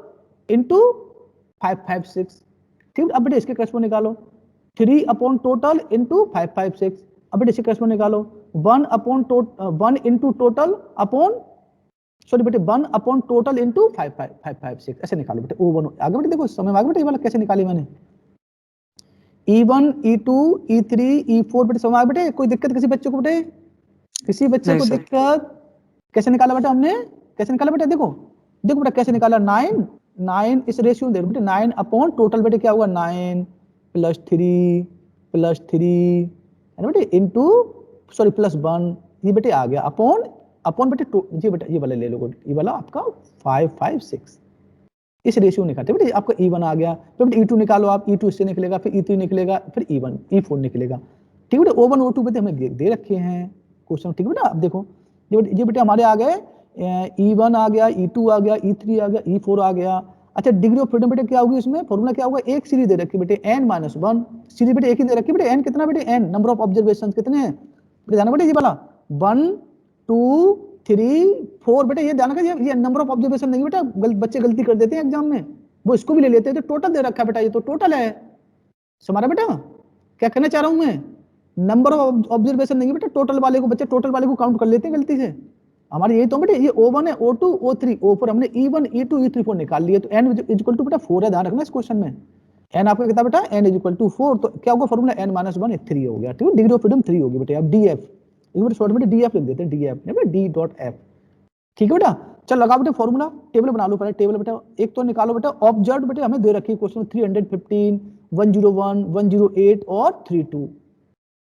इंटू 556, ठीक है। अब बेटे इसके करस्पॉन्डिंग निकालो 3 अपॉन टोटल इंटू 556, अब बेटे इसके करस्पॉन्डिंग निकालो 1 upon total 1 into total upon, sorry बेटे 1 अपॉन टोटल इंटू 556, ऐसे निकालो बेटे O1। आगे बेटे देखो समय आगे बेटे ये वाला कैसे निकाली मैंने, E1 E2 E3 E4 बेटे समय बेटे, कोई दिक्कत किसी बच्चे को बेटे, किसी बच्चे को दिक्कत, कैसे निकाला बेटा हमने, कैसे निकाला बेटा, देखो देखो बेटा कैसे निकाला, 9 इस रेशियो में बेटे 9 अपॉन टोटल बेटे क्या हुआ 9 प्लस 3 है ना बेटे इंटू, सॉरी प्लस 1, ये बेटे आ गया अपॉन बेटे ये बेटा ये वाला ले लो, ये वाला आपका 556, इस रेशियो निकालते बेटे आपका E1 आ गया, फिर बेटे E2 निकालो आप, E2 इससे निकलेगा, फिर E3 निकलेगा, फिर E1 E4 निकलेगा, ठीक है बेटे। O1 O2 बेटे हमें दे रखे हैं क्वेश्चन, ठीक है बेटा। अब देखो ये बेटे हमारे आ गए, E1 आ गया, E2 आ गया, E3 आ गया, E4 आ गया। अच्छा डिग्री ऑफ फ्रीडम बेटे क्या होगी इसमें, फॉर्मूला क्या होगा, एक सीरीज दे रखी बेटे n-1, सीरीज बेटे एक ही दे रखी बेटे, n कितना बेटे, n नंबर ऑफ ऑब्जर्वेशन कितने हैं बेटे, जाना बेटे ये वाला 1 2 3 4 बेटे, ये ध्यान रखिए ये नंबर ऑफ ऑब्जर्वेशन नहीं बेटा, बच्चे गलती कर देते हैं एग्जाम में, वो इसको भी ले लेते हैं, तो टोटल दे रखा है बेटा, ये तो टोटल है हमारा बेटा, क्या कहना चाह रहा हूं मैं, नंबर ऑफ ऑब्जर्वेशन नहीं बेटा, टोटल वाले को बच्चे टोटल वाले को काउंट कर लेते हैं गलती से, हमारी यही तो बेटे, ये O1 है O2 O3 O4 हमने E1 E2 E3 4 निकाल लिए, तो n इज इक्वल टू बेटा 4 है, ध्यान रखना इस क्वेश्चन में, n आपका कितना बेटा, n इज इक्वल टू 4, तो क्या होगा फॉर्मूला n-1 3 हो गया, ठीक है, डिग्री ऑफ फ्रीडम 3 होगी बेटे। अब DF, एक बार शॉर्ट में DF लिख देते हैं, DF नहीं बेटा D.F, ठीक है बेटा। चल लगा बेटे फॉर्मूला, टेबल बना लो पहले, टेबल बेटा एक तो निकालो बेटा, ऑब्जर्व बेटे हमें दे रखी है क्वेश्चन 315 101 108 और 32,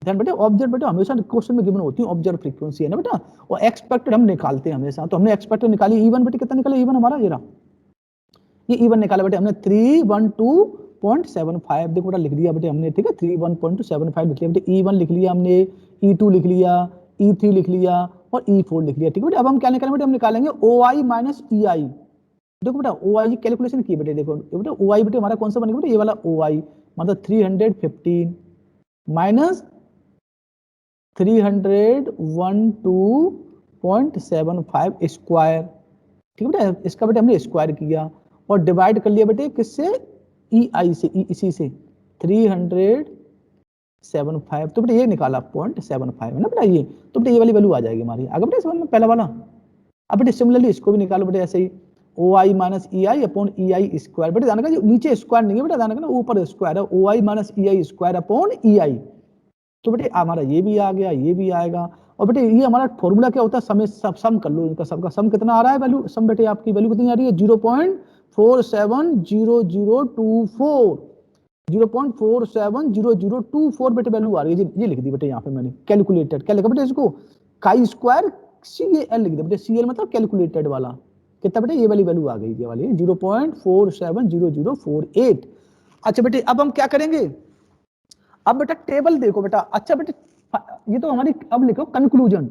ध्यान बेटे ऑब्जर्व बेटा हमेशा क्वेश्चन में गिवन होती है, ऑब्जर्व फ्रीक्वेंसी है ना बेटा, और एक्सपेक्टेड हम निकालते हैं हमेशा, तो हमने एक्सपेक्टेड निकाली E1 बेटे, कितना निकाला E1 हमारा, ये E1 निकाला बेटे हमने 312.75, देखो बेटा लिख दिया बेटे हमने, ठीक है 312.75 लिख लिया बेटे, E1 लिख लिया हमने, E2 लिख लिया, E3 लिख लिया और E4 लिख लिया, ठीक है बेटे। अब हम क्या निकालेंगे बेटे, हम निकालेंगे OI माइनस EI, देखो बेटा OI की कैलकुलेशन की बेटे, देखो बेटा OI बेटे हमारा कौन सा बनेगा बेटे, ये वाला OI मतलब 315 माइनस 312.75 स्क्वायर, ठीक है बेटा, इसका बेटे हमने स्क्वायर किया और डिवाइड कर लिया बेटे किससे, EI से, इसी से 375, तो बेटे ये निकाला 0.75 है ना बेटा, ये तो बेटे ये वाली वैल्यू आ जाएगी हमारी, आगे बेटे समझ में पहला वाला। अब बेटे सिमिलरली इसको भी निकालो बेटे ऐसे ही, OI minus EI upon EI square, बेटे ध्यान रखना नीचे स्क्वायर नहीं है बेटा, ध्यान रखना ऊपर स्क्वायर है, OI minus EI square upon EI, तो बेटे हमारा ये भी आ गया, ये भी आएगा, और बेटे ये हमारा फॉर्मूला क्या होता है, सम कर लो इनका, सबका सम कितना आ रहा है वैल्यू, सम बेटे आपकी वैल्यू कितनी आ रही है 0.470024, 0.470024 बेटे वैल्यू आ रही है, ये लिख दी बेटे यहाँ पे मैंने कैलकुलेटेड, क्या लिखा बेटे इसको, काई स्क्वायर CAL लिख दिया बेटे, CL मतलब कैलकुलेटेड वाला, कितना बेटे ये वाली वैल्यू आ गई, ये वाली 0.470048। अच्छा बेटे अब हम क्या करेंगे, अब बेटा टेबल देखो बेटा, अच्छा बेटे ये तो हमारी, अब लिखो कंक्लूजन,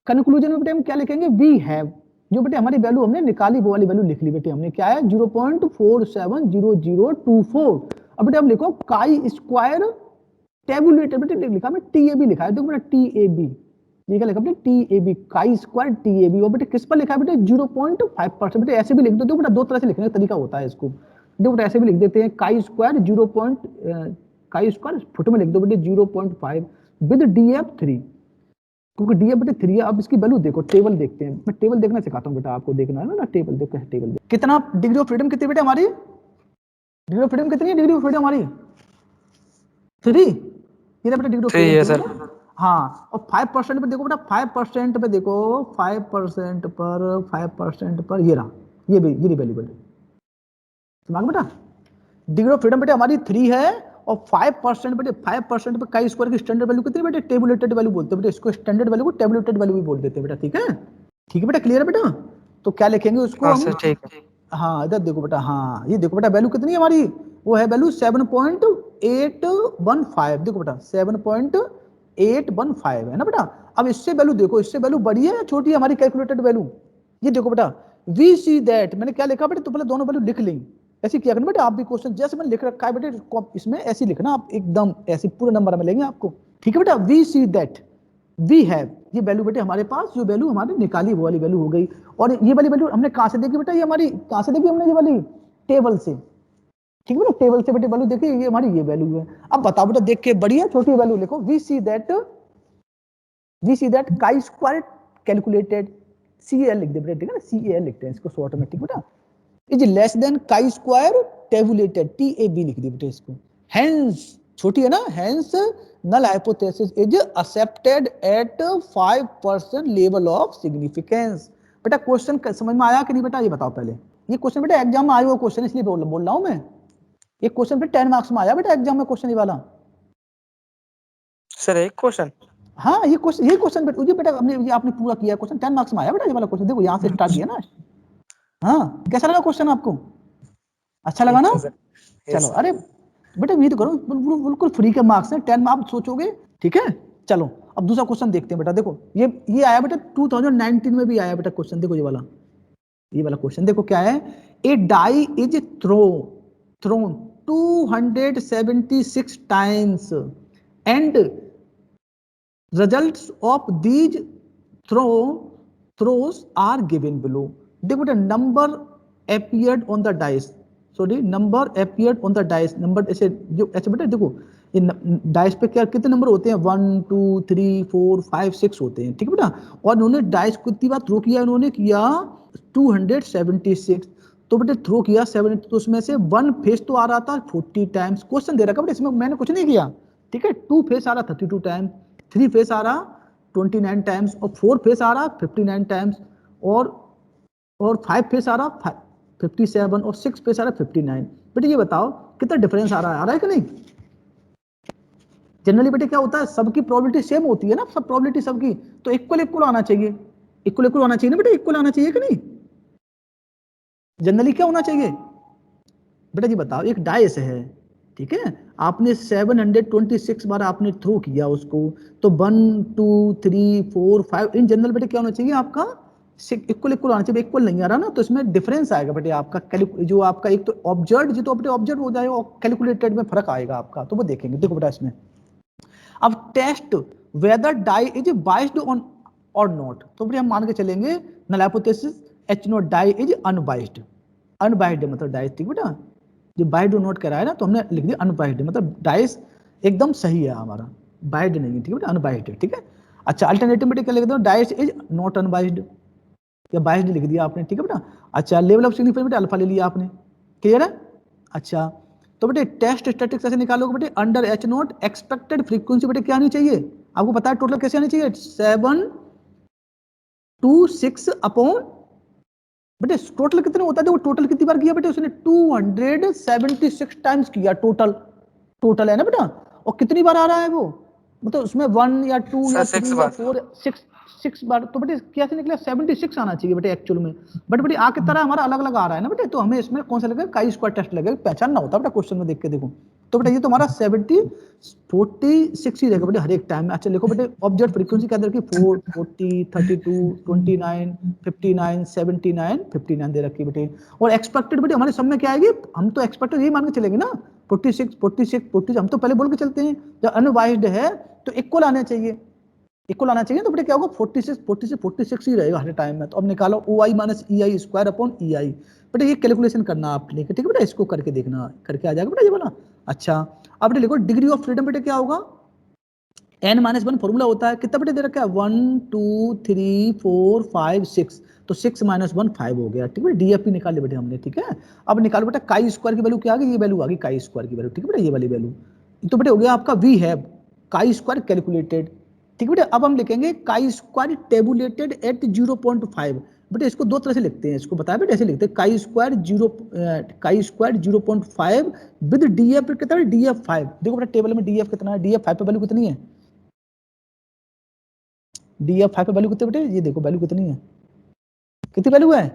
कंक्लूजन में बेटे हम क्या लिखेंगे, वी हैव, जो बेटे हमारी वैल्यू हमने निकाली वो वाली वैल्यू लिख ली बेटे हमने, क्या है 0.470024, अब बेटे हम लिखो काई स्क्वायर टेबुलेटेड बेटे लिखा मैं TAB लिखा है, देखो बेटा TAB, ये क्या लिखा बेटे TAB काई स्क्वायर TAB, और बेटे किस पर लिखा है बेटे 0.5%, बेटे ऐसे भी लिख दो, देखो बेटा दो तरह से लिखने का तरीका होता है इसको, देखो बेटा ऐसे भी लिख देते हैं chi square chi square foot में लिख दो बेटे 0.5 विद DF3, क्योंकि DF बेटे 3 है। अब इसकी वैल्यू देखो, टेबल देखते हैं, मैं टेबल देखना सिखाता हूँ बेटा, आपको देखना है ना टेबल, देखो टेबल कितना डिग्री ऑफ फ्रीडम कितनी बेटे हमारी, डिग्री ऑफ फ्रीडम कितनी है, डिग्री ऑफ फ्रीडम हमारी 3, ये बेटा डिग्री ऑफ फ्रीडम। हाँ, और 5% पे देखो बेटा, 5% पे देखो, 5% पर 5% पर ये रहा, ये वैल्यू बेटे, दिमाग बेटा डिग्री ऑफ फ्रीडम बेटे हमारी 3 है, और 5% बेटे 5% पे काई स्क्वायर की स्टैंडर्ड वैल्यू कितनी बेटे, टेबुलेटेड वैल्यू बोलते हैं बेटे इसको, स्टैंडर्ड वैल्यू को टेबुलेटेड वैल्यू भी बोल देते हैं बेटा, ठीक है, ठीक है बेटा, क्लियर है बेटा। तो क्या लिखेंगे उसको हम, ठीक है, हाँ इधर देखो बेटा, हाँ ये देखो बेटा वैल्यू कितनी है हमारी, वो है वैल्यू 7.815, देखो बेटा 7.815 है ना बेटा। अब इससे वैल्यू देखो, इससे वैल्यू बड़ी है या छोटी है हमारी कैलकुलेटेड वैल्यू, ये देखो बेटा वी सी दैट, मैंने क्या लिखा बेटा, तो पहले दोनों वैल्यू लिख लेंगे, ऐसे किया करना बेटा आप भी, क्वेश्चन जैसे मैंने लिख रखा है बेटे इसमें ऐसे लिखना आप, एकदम ऐसे पूरे नंबर में लेंगे आपको, ठीक है बेटा। We see that we have, ये वैल्यू बेटे हमारे पास जो वैल्यू हमारी निकाली वो वाली वैल्यू हो गई, और ये वाली वैल्यू हमने कहां से देखी बेटा, ये हमारी कहां से देखी हमने, ये वाली टेबल से, ठीक है बेटा, टेबल से बेटे वैल्यू देखी, ये हमारी ये वैल्यू है। अब बताओ बेटा देख के, बड़ी है छोटी वैल्यू, लिखो we see that chi square calculated, CAL लिख दे बेटा, ठीक है ना, CAL लिखते हैं इसको शॉर्ट में, ठीक बेटा, is less than chi square tabulated, TAB लिख दी बेटे इसको, हेंस छोटी है ना, hence null hypothesis is accepted at 5% level of significance. बेटा क्वेश्चन समझ में आया कि नहीं बेटा, ये बताओ पहले, ये क्वेश्चन बेटा एग्जाम में आया हुआ क्वेश्चन, इसलिए बोल रहा हूं मैं, ये क्वेश्चन बेटा 10 मार्क्स में आया बेटा एग्जाम में, क्वेश्चन ये वाला सर, एक क्वेश्चन, हाँ ये क्वेश्चन बेटा हमने, ये आपने पूरा किया क्वेश्चन, 10 मार्क्स में आया बेटा ये वाला क्वेश्चन, देखो यहाँ से स्टार्ट किया ना। हाँ कैसा लगा क्वेश्चन आपको, अच्छा लगा ना, चलो अरे बेटा उम्मीद करो बिल्कुल फ्री के मार्क्स हैं, 10 आप सोचोगे, ठीक है। चलो अब दूसरा क्वेश्चन देखते हैं बेटा, देखो ये आया बेटा 2019 में भी आया बेटा क्वेश्चन, देखो ये वाला क्वेश्चन देखो क्या है, a die is thrown 276 times and results of these throws are given below. देखो बेटा number appeared on the dice, number appeared on the dice, number ऐसे जो ऐसे बेटा देखो ये डाइस पे क्या कितने नंबर होते हैं, 1 2 3 4 5 6 होते हैं, ठीक है बेटा, और उन्होंने डाइस को कितनी बार थ्रो किया, उन्होंने किया 276, तो बेटे थ्रो किया 70, तो उसमें से 1 फेस तो आ रहा था 40 टाइम्स, क्वेश्चन दे रखा बेटा इसमें मैंने कुछ नहीं किया, ठीक है, 2 फेस आ रहा 32 टाइम्स, 3 फेस आ रहा 29 टाइम्स, और 4 फेस आ रहा 59 टाइम्स, और 5 फेस आ रहा 57, और 6 फेस आ रहा 59। बेटे ये बताओ कितना डिफरेंस आ रहा है कि नहीं। जनरली बेटे क्या होता है, सबकी प्रोबेबिलिटी सेम होती है ना, सब प्रोबेबिलिटी सबकी, तो इक्वल आना चाहिए, इक्वल आना चाहिए ना बेटा, इक्वल आना चाहिए कि नहीं, जनरली क्या होना चाहिए बेटा जी बताओ, एक डाइस है, ठीक है, आपने 726 बार आपने थ्रो किया उसको, तो 1 2 3 4 5 इन जनरल बेटे क्या होना चाहिए आपका, इक्वल आना चाहिए, इक्वल नहीं आ रहा ना, तो इसमें डिफरेंस आएगा बेटे आपका, जो आपका एक तो ऑब्जर्व जो तो बेटे ऑब्जर्व हो जाएगा, और कैलकुलेटेड में फर्क आएगा आपका, तो वो देखेंगे, देखो बेटा इसमें अब test whether die is biased on or not, तो बेटे हम मान के चलेंगे null hypothesis H naught die is unbiased, unbiased मतलब डाइस, ठीक बेटा, जो बाइड नोट करा है ना, तो हमने लिख दिया अनबाइस्ड, मतलब डाइस एकदम सही है हमारा, बाइड नहीं है, ठीक है बेटा, अनबाइस्ड है, ठीक है। अच्छा अल्टरनेटिव बेटा क्या लिख दो, डाइस इज नॉट अनबाइस्ड, या बाइस्ड लिख दिया आपने, ठीक है बेटा। अच्छा लेवल ऑफ सिग्निफिकेंस बेटा अल्फा ले लिया आपने, क्लियर है। अच्छा तो बेटे टेस्ट स्टैटिस्टिक्स कैसे निकालोगे बेटे, under H note expected frequency बेटे क्या आनी चाहिए, आपको पता है टोटल कैसे आनी चाहिए, 726 अपॉन बेटे टोटल कितने होता है, देखो टोटल कितनी बार किया बेटे उसने 276 टाइम्स किया, टोटल है ना बेटा, और कितनी बार आ रहा है वो, मतलब उसमें 1 या 2 या 3 या 4 6 बार, तो बेटे कैसे निकला 76 आना चाहिए बेटे एक्चुअल में, बट बेटे आ की तरह हमारा अलग अलग आ रहा है ना बेटे, तो हमें इसमें कौन सा लगेगा, काई स्क्वायर टेस्ट लगेगा, पहचानना होता है बेटा क्वेश्चन में देख के, देखो तो बेटा ये तो हमारा 46 ही रहेगा बेटे हर एक टाइम में। अच्छा लिखो बेटे ऑब्जर्व फ्रीक्वेंसी क्या दे रखी, 4 40 32 29 59 79 59 दे रखी बेटे, और एक्सपेक्टेड बेटे हमारे सब में क्या आएगी, हम तो एक्सपेक्टेड यही मान के चलेंगे ना, 46 46 46, हम तो पहले बोल के चलते हैं जब अनवाइज्ड है तो इक्वल आना चाहिए, इक्वल आना चाहिए। तो बेटे क्या होगा 46 46 46 ही रहेगा हर टाइम में। तो अब निकालो OI minus EI square upon EI। बेटे ये कैलकुलेशन करना आपने, ठीक है बेटा, इसको करके देखना, करके आ जाएगा बेटा ये वाला। अच्छा अब बेटे लिखो डिग्री ऑफ फ्रीडम बेटे क्या होगा, n-1 फॉर्मूला होता है, कितना बेटे दे रखा है 1 2 3 4 5 6, तो 6 - 1 5 हो गया, ठीक है। DFP निकाल लिया बेटे हमने, ठीक है। अब निकालो बेटा काई स्क्वायर की वैल्यू क्या आ गई, ये वैल्यू आ गई काई स्क्वायर की वैल्यू, ठीक है बेटा, ये वाली वैल्यू। तो बेटे हो गया आपका we have chi square calculated, ठीक है बेटा। अब हम लिखेंगे काई स्क्वायर टेबुलेटेड एट 0.5। बेटे इसको दो तरह से लिखते हैं, इसको बताया बेटे, ऐसे लिखते हैं काई स्क्वायर 0.5 विद DF कितना है DF 5। देखो बेटा टेबल में DF कितना है, DF 5 पे वैल्यू कितनी है, DF 5 पे वैल्यू कितनी बेटे, ये देखो वैल्यू कितनी है, कितनी वैल्यू है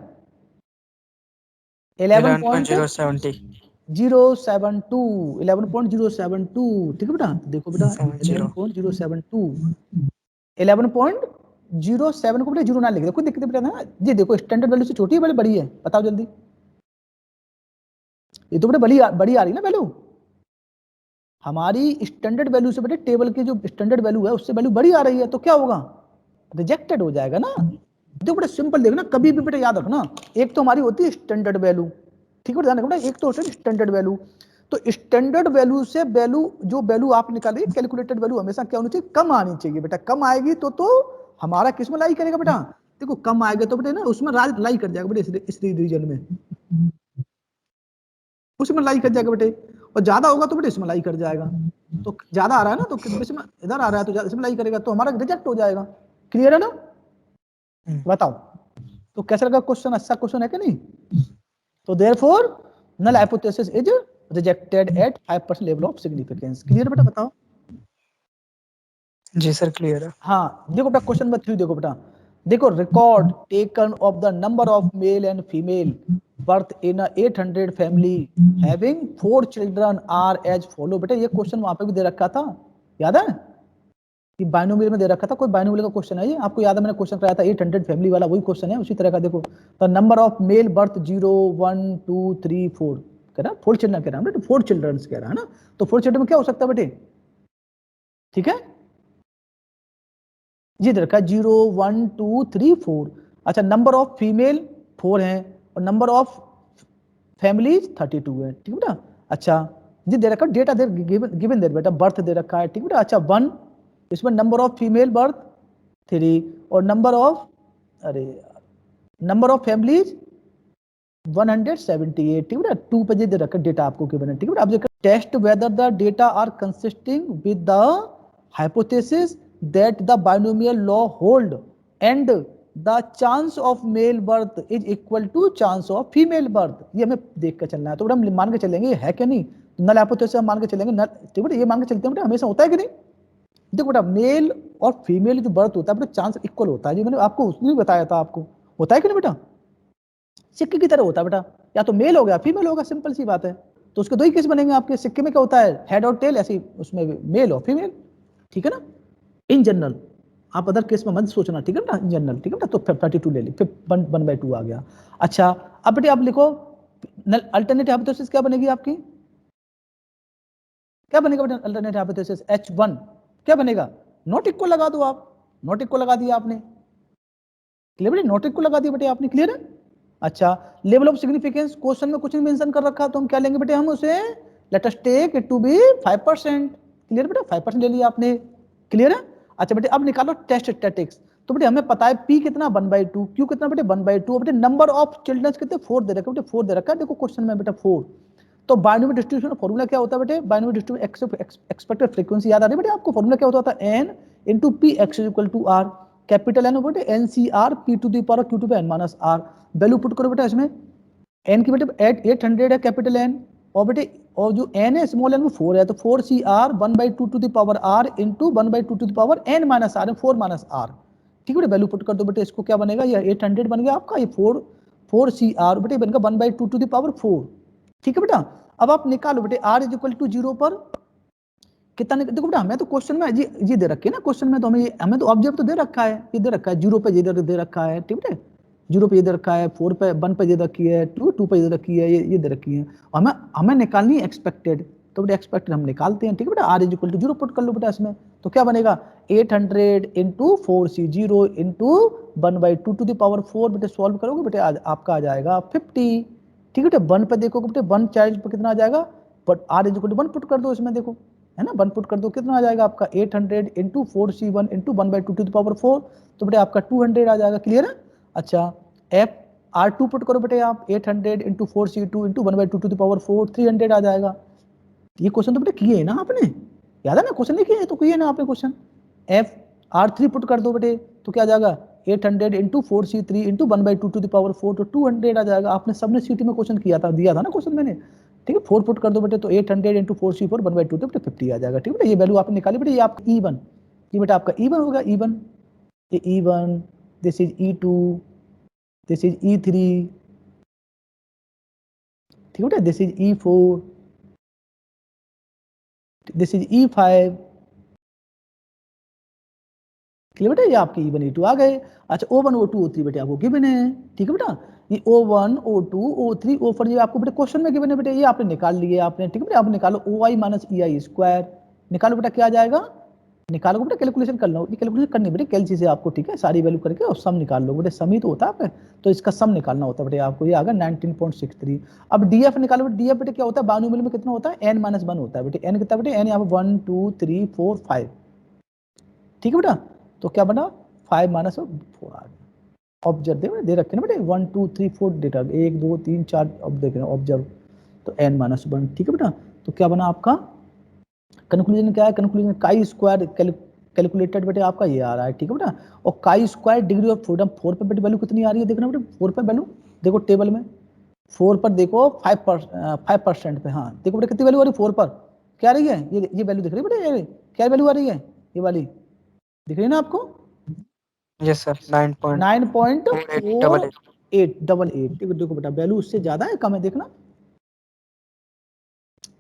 11.072, 11.072, ठीक है बेटा। देखो बेटा 11.072, 11.07 को बेटा 0 ना लिख दो, कोई दिक्कत बेटा ना। ये देखो स्टैंडर्ड वैल्यू से छोटी है बड़ी है, बताओ जल्दी। ये तो बेटा बड़ी आ रही है ना वैल्यू, हमारी स्टैंडर्ड वैल्यू से बेटे टेबल की जो स्टैंडर्ड वैल्यू है उससे वैल्यू बड़ी आ रही है, तो क्या होगा रिजेक्टेड हो जाएगा ना। देखो बेटा सिंपल देखना, कभी भी बेटा याद रखना, एक तो हमारी होती है स्टैंडर्ड वैल्यू, ठीक है ध्यान रखना, एक तो होता है स्टैंडर्ड वैल्यू। तो स्टैंडर्ड वैल्यू से वैल्यू जो वैल्यू आप निकालिए कैलकुलेटेड वैल्यू हमेशा क्या होनी चाहिए, कम आनी चाहिए बेटा। कम आएगी तो हमारा किस में लाई करेगा बेटा, देखो कम आएगा तो बेटा ना उसमें लाई कर जाएगा बेटे, इस रीजन में उसमें लाई कर जाएगा बेटे, और ज्यादा होगा तो बेटे इसमें लाई कर जाएगा। तो ज्यादा आ रहा है ना तो इसमें इधर आ रहा है तो इसमें लाई करेगा, तो हमारा रिजेक्ट हो जाएगा। क्लियर है ना, बताओ। तो कैसा लगा क्वेश्चन, अच्छा क्वेश्चन है कि नहीं। तो therefore null hypothesis is rejected at 5% level of significance. Clear बेटा, बताओ। जी सर क्लियर है। हाँ देखो बेटा क्वेश्चन नंबर 3 देखो बेटा, देखो record taken of the number of male and female birth in 800 family having 4 children are as follow. बेटा ये क्वेश्चन वहां पे भी दे रखा था, याद है कि बाइनोमियल में दे रखा था, कोई बाइनोमियल का क्वेश्चन है ये, आपको याद है मैंने क्वेश्चन कराया था 800 फैमिली वाला, वही क्वेश्चन है उसी तरह का। देखो the number of male birth 0 1 2 3 4 कह रहा है, 4 चिल्ड्रन कह रहा है, 4 चिल्ड्रन कह रहा है ना। तो 4 चिल्ड्रन में क्या हो सकता है बेटे, ठीक है, ये दे रखा है 0 1 2 3 4। अच्छा नंबर ऑफ फीमेल 4 है और नंबर ऑफ फैमिलीज 32 है, ठीक है बेटा। अच्छा ये दे रखा है डेटा दे गिवन दे बेटा, बर्थ दे रखा है, ठीक है बेटा। अच्छा 1 इसमें नंबर ऑफ फीमेल बर्थ 3 और नंबर ऑफ फैमिलीज 178, ठीक है। 2 पे दे रखा डेटा आपको गिवन है, ठीक है। अब देखो test whether the data are consisting with the hypothesis that the binomial law hold and the chance of male birth is equal to chance of female birth. ये हमें देख कर चलना है, तो हम मान के चलेंगे है क्या नहीं, नल हाइपोथेसिस हम मान के चलेंगे नल, ठीक है। ये मान के चलते हैं बेटा हमेशा होता है कि नहीं। देखो बेटा मेल और फीमेल जो बर्थ होता है बेटा चांस इक्वल होता है, जो मैंने आपको उसने भी बताया था, आपको होता है कि नहीं बेटा, सिक्के की तरह होता है बेटा, या तो मेल हो गया फीमेल होगा, सिंपल सी बात है। तो उसके दो ही केस बनेंगे आपके, सिक्के में क्या होता है हेड और टेल, ऐसे उसमें मेल और फीमेल, ठीक है ना। इन जनरल आप अदर केस में मत सोचना, ठीक है ना, इन जनरल, ठीक है ना। तो 32 ले ली, फिर 1/2 आ गया। अच्छा अब बेटे आप लिखो अल्टरनेटिव हाइपोथेसिस क्या बनेगी आपकी, क्या बनेगा बेटा अल्टरनेटिव हाइपोथेसिस H1 क्या बनेगा, नॉट इक्वल लगा दो आप, नॉट इक्वल लगा दिया आपने, क्लियर बेटे, नॉट इक्वल लगा दिया बेटे आपने, क्लियर है। अच्छा लेवल ऑफ सिग्निफिकेंस क्वेश्चन में कुछ नहीं मेंशन कर रखा, तो हम क्या लेंगे बेटे, हम उसे let us take it to be 5%, clear बेटा, 5% ले लिया आपने, क्लियर है। अच्छा बेटे अब निकालो टेस्ट स्टैटिक्स, तो बेटे हमें पता है P कितना 1/2, Q कितना बेटे 1/2, बेटे नंबर ऑफ चिल्ड्रन कितने 4 दे रखा है बेटे, 4 दे रखा है, देखो क्वेश्चन में बेटा 4। तो बाइनोमियल डिस्ट्रीब्यूशन का फॉर्मूला क्या होता है बेटे, बाइनोमियल डिस्ट्रीब्यूशन एक्सपेक्टेड फ्रीक्वेंसी याद आ रही है बेटे आपको, फॉर्मूला क्या होता है n into px equal to r, capital N बेटे NCR p to the power q to the n minus r। Value put करो बेटा इसमें, n की बेटे 800 है कैपिटल n, और बेटे और जो n है स्मॉल n वो 4 है, तो 4CR 1/2 to the power r into 1/2 to the power n minus r, 4 minus r, ठीक है बेटे। वैल्यू पुट कर दो बेटे, इसको क्या बनेगा, ये 800 बन गया आपका, ये 4CR बेटे बनेगा 1/2 टू द पावर 4, ठीक है बेटा। अब आप निकालो बेटे r इज इक्वल टू 0 पर कितना, देखो बेटा हमें तो क्वेश्चन में ये दे रखी है ना, क्वेश्चन में तो हमें तो ऑब्जेक्ट तो दे रखा है, ये दे रखा है 0 पे ये दे रखा है, ठीक है, 0 पे ये दे रखा है, 4 पे 1 पे ये रखी है, 2 पे ये रखी है, ये दे रखी है। हमें निकालनी है एक्सपेक्टेड, तो बेटा एक्सपेक्टेड हम निकालते हैं, ठीक है बेटा, r is equal to 0 put कर लो बेटा इसमें, तो क्या बनेगा 800 into 4c 0 into 1/2 to the power 4, बेटा सॉल्व करोगे बेटा आपका आ जाएगा 50, ठीक है बेटा। 1 पे देखोगे बेटा 1 चाइल्ड पे कितना आ जाएगा, but r is equal to 1 put कर दो इसमें, देखो है ना 1 पुट कर दो, कितना आ जाएगा आपका 800 into 4c1 into 1/2 to the power 4, तो बेटा आपका 200 आ जाएगा, क्लियर है। अच्छा f r2 पुट करो बेटे आप 800 into 4c2 into 1/2 to the power 4, 300 आ जाएगा। ये क्वेश्चन तो बेटे किए है ना आपने, याद है ना, क्वेश्चन नहीं किए तो किए ना आपने क्वेश्चन। f r3 पुट कर दो बेटे, तो क्या आ जाएगा 800 into 4c3 into 1/2 to the power 4, तो 200 आ जाएगा। आपने सबने सीटी में क्वेश्चन किया था, दिया था ना क्वेश्चन मैंने, ठीक है। 4 पुट कर दो बेटे, तो 800 इंटू 4c4 1/2 तो बेटे 50 आ जाएगा, ठीक है बेटा। ये वैल्यू आपने निकाली बेटे, ये आपका E1, ये बेटा आपका E1 होगा, E1, ये E1, this is E2, this is E3, ठीक है बेटा, this is E4, this is E5, clear बेटा, ये आपके E1 E2 आ गए। अच्छा O1 O2 O3 बेटे आपको गिवन है, ठीक है बेटा, ये O1 O2 O3 O4 ये आपको बेटे क्वेश्चन में गिवन है बेटे, ये आपने निकाल लिए आपने, ठीक है बेटा। आप निकालो OI माइनस EI स्क्वायर, निकालो बेटा क्या आ जाएगा, निकालो बेटा, कैलकुलेशन कर लो, ये कैलकुलेशन करनी बेटे कैलसी से आपको, ठीक है, सारी वैल्यू करके और सम निकाल लो बेटे, सम ही तो होता है, तो इसका सम निकालना होता है बेटे आपको, ये आ गया 19.63। अब DF निकालो बेटे, DF बेटे क्या होता है, बाइनोमियल में कितना होता है n-1 होता है बेटे, n कितना बेटे, n यहाँ पे 1 2 3 4 5, ठीक है बेटा, तो क्या बना 5 माइनस 4 आ गया। ऑब्जर्व दे रखे ना बेटे 1 2 3 4 डेटा 1 2 3 4, अब देख रहे हैं ऑब्जर्व, तो n-1, ठीक है बेटा। तो क्या बना आपका कंक्लूजन, क्या है कंक्लूजन, काई स्क्वायर कैलकुलेटेड बेटे आपका ये आ रहा है, ठीक है बेटा। और chi square degree of freedom 4 पे बेटे वैल्यू कितनी आ रही है, देखना बेटे 4 पे वैल्यू, देखो टेबल में 4 पर देखो 5% पे, हाँ देखो बेटे कितनी वैल्यू आ रही है 4 पर, क्या आ रही है, ये वैल्यू दिख रही है बेटे, क्या वैल्यू आ रही है, ये वाली दिख रही है ना आपको, यस सर 9.4888, ठीक है, देखो बेटा वैल्यू उससे ज्यादा है कम है, देखना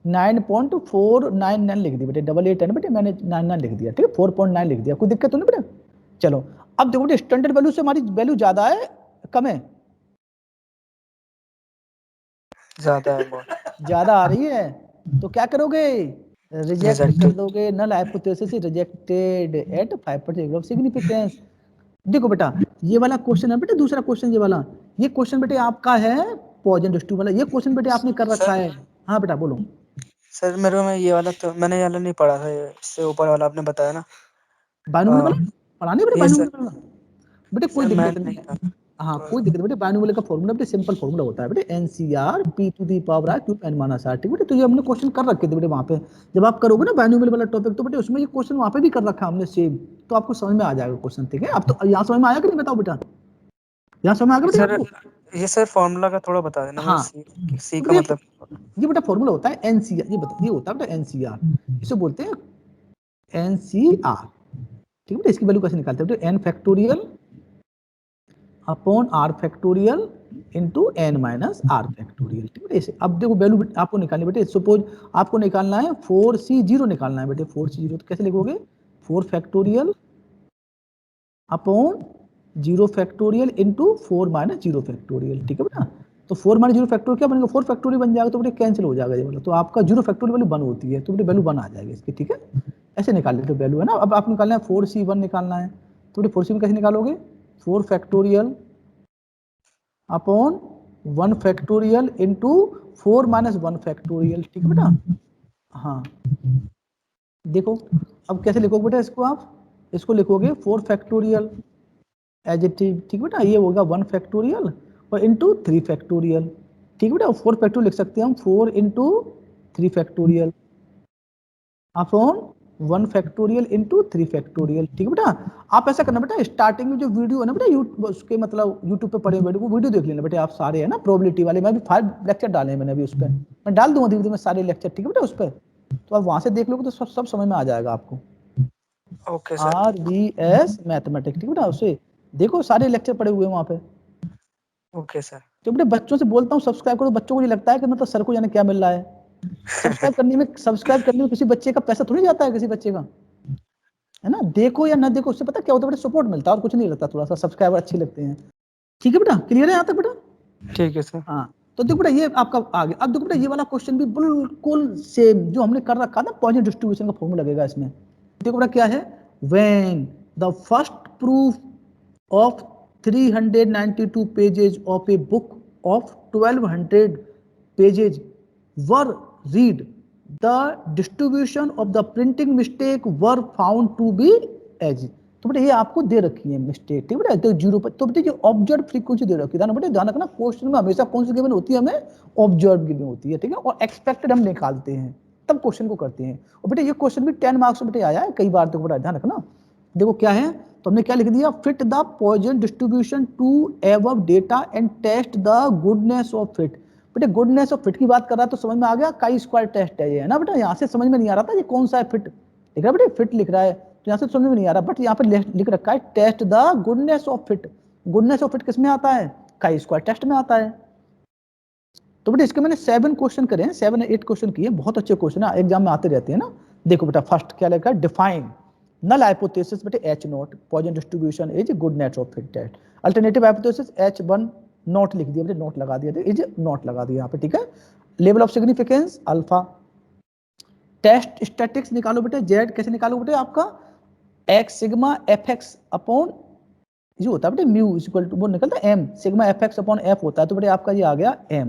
9.499 लिख दी बेटे, 88 है ना बेटे, मैंने 99 लिख दिया, ठीक है 4.9 लिख दिया, कोई दिक्कत तो नहीं बेटे। चलो अब देखो बेटे स्टैंडर्ड वैल्यू से हमारी वैल्यू ज्यादा है कम है, ज्यादा है बहुत, ज्यादा आ रही है, तो क्या करोगे, रिजेक्ट कर रिजेक्टेड। दोगे, null hypothesis rejected at 5% of significance. देखो बेटा ये वाला क्वेश्चन है बेटा, दूसरा क्वेश्चन ये वाला, ये क्वेश्चन बेटे आपका है पॉजिटिव वाला, ये क्वेश्चन बेटे आपने कर रखा है, हाँ बेटा बोलो। सर मेरे में ये वाला तो मैंने ये वाला नहीं पढ़ा था, इससे ऊपर वाला आपने बताया ना। बाइनोमियल वाला पढ़ाने बेटे, ये सर, बाइनोमियल वाला बेटे कोई सर मैं दिक्कत नहीं नहीं है, था हाँ तो। कोई दिक्कत बेटे, बाइनोमियल का फॉर्मूला बेटे सिंपल फॉर्मूला होता है बेटे, NCR P to the power r cube n minus r, ठीक बेटे। तो ये हमने क्वेश्चन कर रखे थे बेटे वहाँ पे, जब आप करोगे ना बाइनोमियल वाला टॉपिक, तो बेटे उसमें ये क्वेश्चन वहाँ पे भी कर रखा है हमने सेम, तो आपको समझ में आ जाएगा क्वेश्चन, ठीक है। अब तो यहाँ समझ में आया कि नहीं, बताओ बेटा, यहाँ समझ में आ गया बेटे सर आपको, ये सर फॉर्मूला का थोड़ा बता देना मुझे, हाँ सी तो का बेटे मतलब। ये बेटा फॉर्मूला होता है NCR, ये बता, ये होता है बेटा NCR, इसे बोलते हैं NCR, ठीक है बेटा। इसकी वैल्यू कैसे निकालते हैं बेटे, n factorial upon r factorial into n minus r factorial, ठीक है। ऐसे अब देखो वैल्यू आपको निकालनी बेटे, सपोज आपको निकालना है 4c0 निकालना है बेटे, 4c0 तो कैसे लिखोगे 4 factorial upon 0 factorial into 4 minus 0 factorial, ठीक है बेटा। तो 4 माइनस 0 फैक्टोरियल क्या बनेगा, 4 फैक्टोरियल बन जाएगा, तो बेटे कैंसिल हो जाएगा ये वाला, तो आपका 0 फैक्टोरियल वैल्यू 1 होती है, तो बेटे वैल्यू 1 आ जाएगी इसकी, ठीक है। ऐसे निकाल लेते वैल्यू, है ना। अब आप निकालना है 4c1 निकालना है, तो बेटे 4c1 कैसे निकालोगे, 4 factorial upon 1 factorial into 4 minus 1 factorial, ठीक है बेटा। हाँ देखो अब कैसे लिखोगे बेटा इसको, आप इसको लिखोगे 4 फैक्टोरियल एज इट इज, ठीक बेटा, ये होगा 1 फैक्टोरियल और इंटू 3 फैक्टोरियल, ठीक बेटा। 4 फैक्टोरियल लिख सकते हैं हम 4 into 3 factorial upon 1 factorial into 3 factorial, ठीक है बेटा। आप ऐसा करना बेटा, स्टार्टिंग में जो वीडियो है ना बेटा उसके मतलब यूट्यूब पे पड़े हुए वो वीडियो देख लेना बेटा आप सारे, है ना, प्रोबेबिलिटी वाले, मैं भी 5 लेक्चर डाले हैं मैंने अभी उस पर, मैं डाल दूंगा धीरे धीरे में सारे लेक्चर, ठीक है बेटा उस पर, तो आप वहां से देख लोगे तो सब समझ में आ जाएगा आपको। Okay sir. RBS मैथमेटिक्स, ठीक बेटा, उससे देखो सारे लेक्चर पड़े हुए हैं वहां पे। Okay sir. तो बेटे बच्चों से बोलता हूँ सब्सक्राइब करो, बच्चों को ये लगता है कि मतलब सर को जाने क्या मिल रहा है, सब्सक्राइब करने में किसी बच्चे का पैसा थोड़ी जाता है, किसी बच्चे का, है ना। देखो या ना देखो उससे पता क्या होता है बेटा, सपोर्ट मिलता है और कुछ नहीं रहता, थोड़ा सा सब्सक्राइबर अच्छे लगते हैं, ठीक है बेटा, क्लियर है यहाँ तक बेटा। ठीक है सर। हाँ तो देखो बेटा ये आपका आ गया। अब देखो बेटा ये वाला क्वेश्चन भी बिल्कुल सेम जो हमने कर रखा था, पॉइजन डिस्ट्रीब्यूशन का फॉर्मूला लगेगा इसमें। देखो बेटा क्या है, when the first proof of 392 pages of a book of 1200 pages were read, the distribution of the printing mistake were found to be as। तो बेटा ये आपको दे रखी है मिस्टेक, ठीक है बेटा, तो 0 पर। तो बेटा ये ऑब्जर्व फ्रीक्वेंसी दे रखी है, बेटा ध्यान रखना क्वेश्चन में हमेशा कौन सी गिवन होती है, हमें ऑब्जर्व गिवन होती है, ठीक है, और एक्सपेक्टेड हम निकालते हैं तब क्वेश्चन को करते हैं। और बेटा ये क्वेश्चन भी 10 मार्क्स में बेटा आया है कई बार, तो बेटा ध्यान रखना। देखो क्या है, तो हमने क्या लिख दिया, fit the Poisson distribution to above data and test the goodness of fit. बेटा गुडनेस ऑफ फिट की बात कर रहा है तो समझ में आ गया, काई स्क्वायर टेस्ट है ये, है ना बेटा। यहाँ से समझ में नहीं आ रहा था ये कौन सा है, फिट लिख रहा है बेटा, फिट लिख रहा है, तो यहाँ से समझ में नहीं आ रहा, बट यहाँ पर लिख रखा है test the goodness of fit. Goodness of fit किस में आता है, काई स्क्वायर टेस्ट में आता है। तो बेटा इसके मैंने 7 क्वेश्चन करे हैं, 7 8 क्वेश्चन किए, बहुत अच्छे क्वेश्चन है, एग्जाम में आते रहते हैं ना। देखो बेटा फर्स्ट क्या लिखा है, डिफाइन null hypothesis बेटे H naught Poisson distribution is goodness of fit test. Alternative hypothesis H1 naught लिख दिया बेटे, नॉट लगा दिया, इज नॉट लगा दिया यहाँ पे, ठीक है। Level of significance alpha. Test statistics निकालो बेटे, Z कैसे निकालो बेटे, आपका x सिग्मा fx अपॉन जो होता है बेटे म्यू इज इक्वल टू, वो निकलता है m sigma fx upon f होता है, तो बेटे आपका ये आ गया m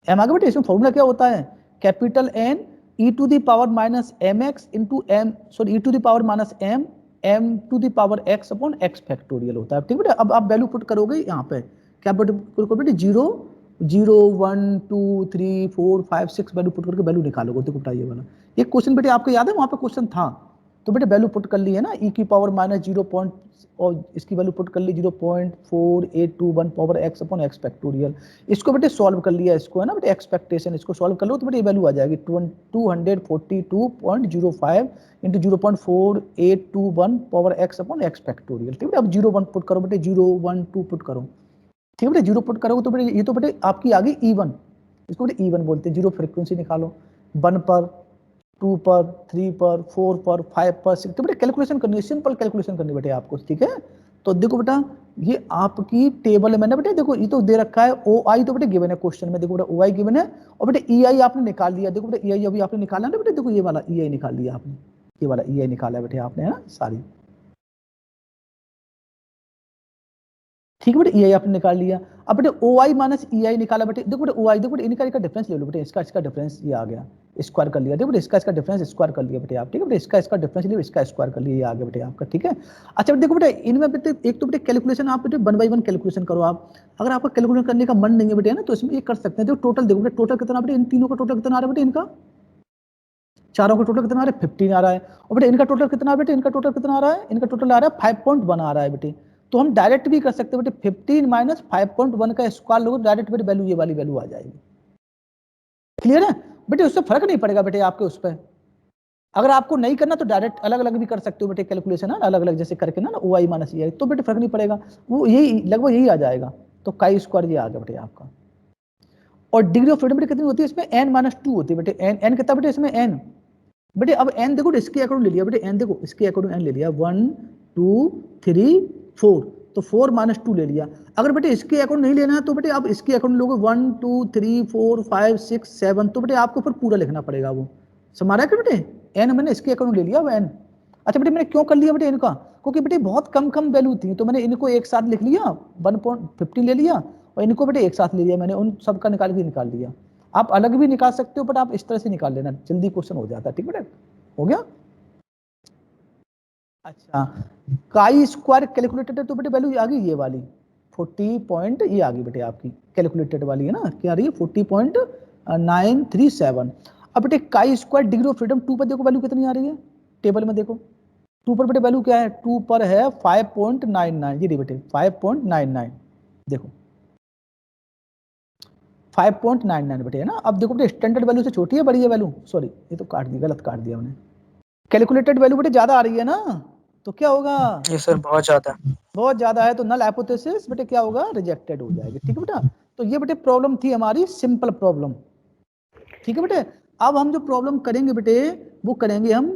आ गया बेटे। इसमें फॉर्मूला क्या होता है, capital N e to the power minus M X into M, sorry e to the power minus M M to the power x upon x factorial होता है, ठीक बेटा। अब आप वैल्यू पुट करोगे यहाँ पे, क्या पुट बेटे 0 0 1 2 3 4 5 6 वैल्यू पुट करके वैल्यू निकालोगे। देखो बेटा ये वाला ये क्वेश्चन बेटे आपको याद है, वहाँ पे क्वेश्चन था, तो बेटे वैल्यू पुट कर ली है ना, e की पावर माइनस 0 पॉइंट और इसकी वैल्यू पुट कर ली 0.4821 power x upon x factorial. इसको बेटे सॉल्व कर लिया, इसको है ना बेटे एक्सपेक्टेशन, इसको सॉल्व कर लो तो बेटे ये वैल्यू आ जाएगी 242.05 into 0.4821 power x upon x factorial, ठीक है। अब 0 1 पुट करो बेटे, 0 1 2 पुट करो, ठीक है बेटे। 0 पुट करोगे तो बेटे ये तो बेटे आपकी आ गई E1, इसको बेटे E1 बोलते हैं। 0 फ्रीक्वेंसी निकालो, 1 पर 2 पर 3 पर 4 पर 5 पर 6, तो बेटे कैलकुलेशन करनी है, सिंपल कैलकुलेशन करनी बेटे आपको, ठीक है। तो देखो बेटा ये आपकी टेबल में ना बेटे, देखो ये तो दे रखा है OI, तो बेटे गिवन है क्वेश्चन में, देखो बेटा OI गिवन है, और बेटे EI आपने निकाल लिया, देखो बेटा EI अभी आपने निकाला ना बेटे, देखो ये वाला EI निकाल लिया आपने, ये वाला EI निकाला है बेटे आपने, है ना सारी, ठीक है बेटे EI आपने निकाल लिया। अब बेटे OI माइनस EI निकाला बेटे, देखो बेटे OI, देखो बेटे इनका डिफरेंस ले लो बेटे, इसका डिफरेंस ये आ गया, स्क्वायर कर लिया, देखो बेटे इसका डिफरेंस स्क्वायर कर लिया बेटे आप, ठीक है बेटे इसका डिफरेंस लिया, इसका स्क्वायर कर लिया, ये आ गया बेटे आपका, ठीक है। अच्छा देखो बेटे इनमें बेटे एक तो बेटे कैलकुलेशन आप बेटे 1 बाय 1 कैलकुलेशन करो आप, अगर आपका कैलकुलेशन करने का मन नहीं है बेटे ना, तो इसमें ये कर सकते हैं। देखो टोटल देखो बेटे, टोटल कितना बेटे, इन तीनों का टोटल कितना आ रहा है बेटे, इनका चारों का टोटल कितना आ रहा है 15 आ रहा है, और बेटे इनका टोटल कितना बेटे, इनका टोटल कितना आ रहा है, इनका टोटल आ रहा है 5.1 आ रहा है बेटे। तो हम डायरेक्ट भी कर सकते हैं बेटे, 15 माइनस 5.1 का स्क्वायर लोगे डायरेक्ट बेटे वैल्यू ये वाली वैल्यू आ जाएगी, क्लियर है बेटे। उससे फर्क नहीं पड़ेगा बेटे आपके उस पर, अगर आपको नहीं करना तो डायरेक्ट अलग अलग भी कर सकते हो बेटे कैलकुलेशन, है ना अलग अलग जैसे करके ना OI माइनस EI, तो बेटे फर्क नहीं पड़ेगा, वो यही लगभग यही आ जाएगा। तो काई स्क्वायर ये आ गया बेटे आपका। और डिग्री ऑफ फ्रीडम बेटे कितनी होती है इसमें, n-2 होती है बेटे, n कितना बेटे इसमें n बेटे, अब n देखो इसके अकॉर्डिंग ले लिया बेटे, n देखो इसके अकॉर्डिंग n ले लिया, 1 2 3 4, तो 4 माइनस 2 ले लिया। अगर बेटे इसके अकॉर्डिंग नहीं लेना है तो बेटे आप इसके अकॉर्डिंग लोगे 1 2 3 4 5 6 7, तो बेटे आपको फिर पूरा लिखना पड़ेगा, वो समझ रहा है बेटे, n मैंने इसके अकॉर्डिंग ले लिया वो n। अच्छा बेटे मैंने क्यों कर लिया बेटे इनका, क्योंकि बेटे बहुत कम कम वैल्यू थी, तो मैंने इनको एक साथ लिख लिया, 1.15 ले लिया, और इनको बेटे एक साथ ले लिया मैंने, उन सबका निकाल के निकाल लिया। आप अलग भी निकाल सकते हो, बट आप इस तरह से निकाल लेना, जल्दी क्वेश्चन हो जाता है, ठीक बेटे, हो गया। अच्छा काई स्क्वायर कैलकुलेटेड, तो बेटे वैल्यू आ गई ये वाली 40 पॉइंट, ये आ गई बेटे आपकी कैलकुलेटेड वाली, है ना क्या आ रही है 40.937। अब बेटे chi square degree of freedom 2 पर देखो वैल्यू कितनी आ रही है, टेबल में देखो 2 पर बेटे वैल्यू क्या है, 2 पर है 5.99, ये बेटे 5.99, देखो 5.99 बेटे, है ना। अब देखो बेटे स्टैंडर्ड वैल्यू से छोटी है बड़ी है वैल्यू, सॉरी ये तो काट दी, गलत काट दिया मैंने, कैलकुलेटेड वैल्यू बेटे ज्यादा आ रही है ना, तो क्या होगा, ये सर बहुत ज्यादा है, तो नल हाइपोथेसिस बेटे क्या होगा, रिजेक्टेड हो जाएगी, ठीक है बेटा। तो ये बेटे प्रॉब्लम थी हमारी सिंपल प्रॉब्लम, ठीक है बेटे। अब हम जो प्रॉब्लम करेंगे बेटे वो करेंगे हम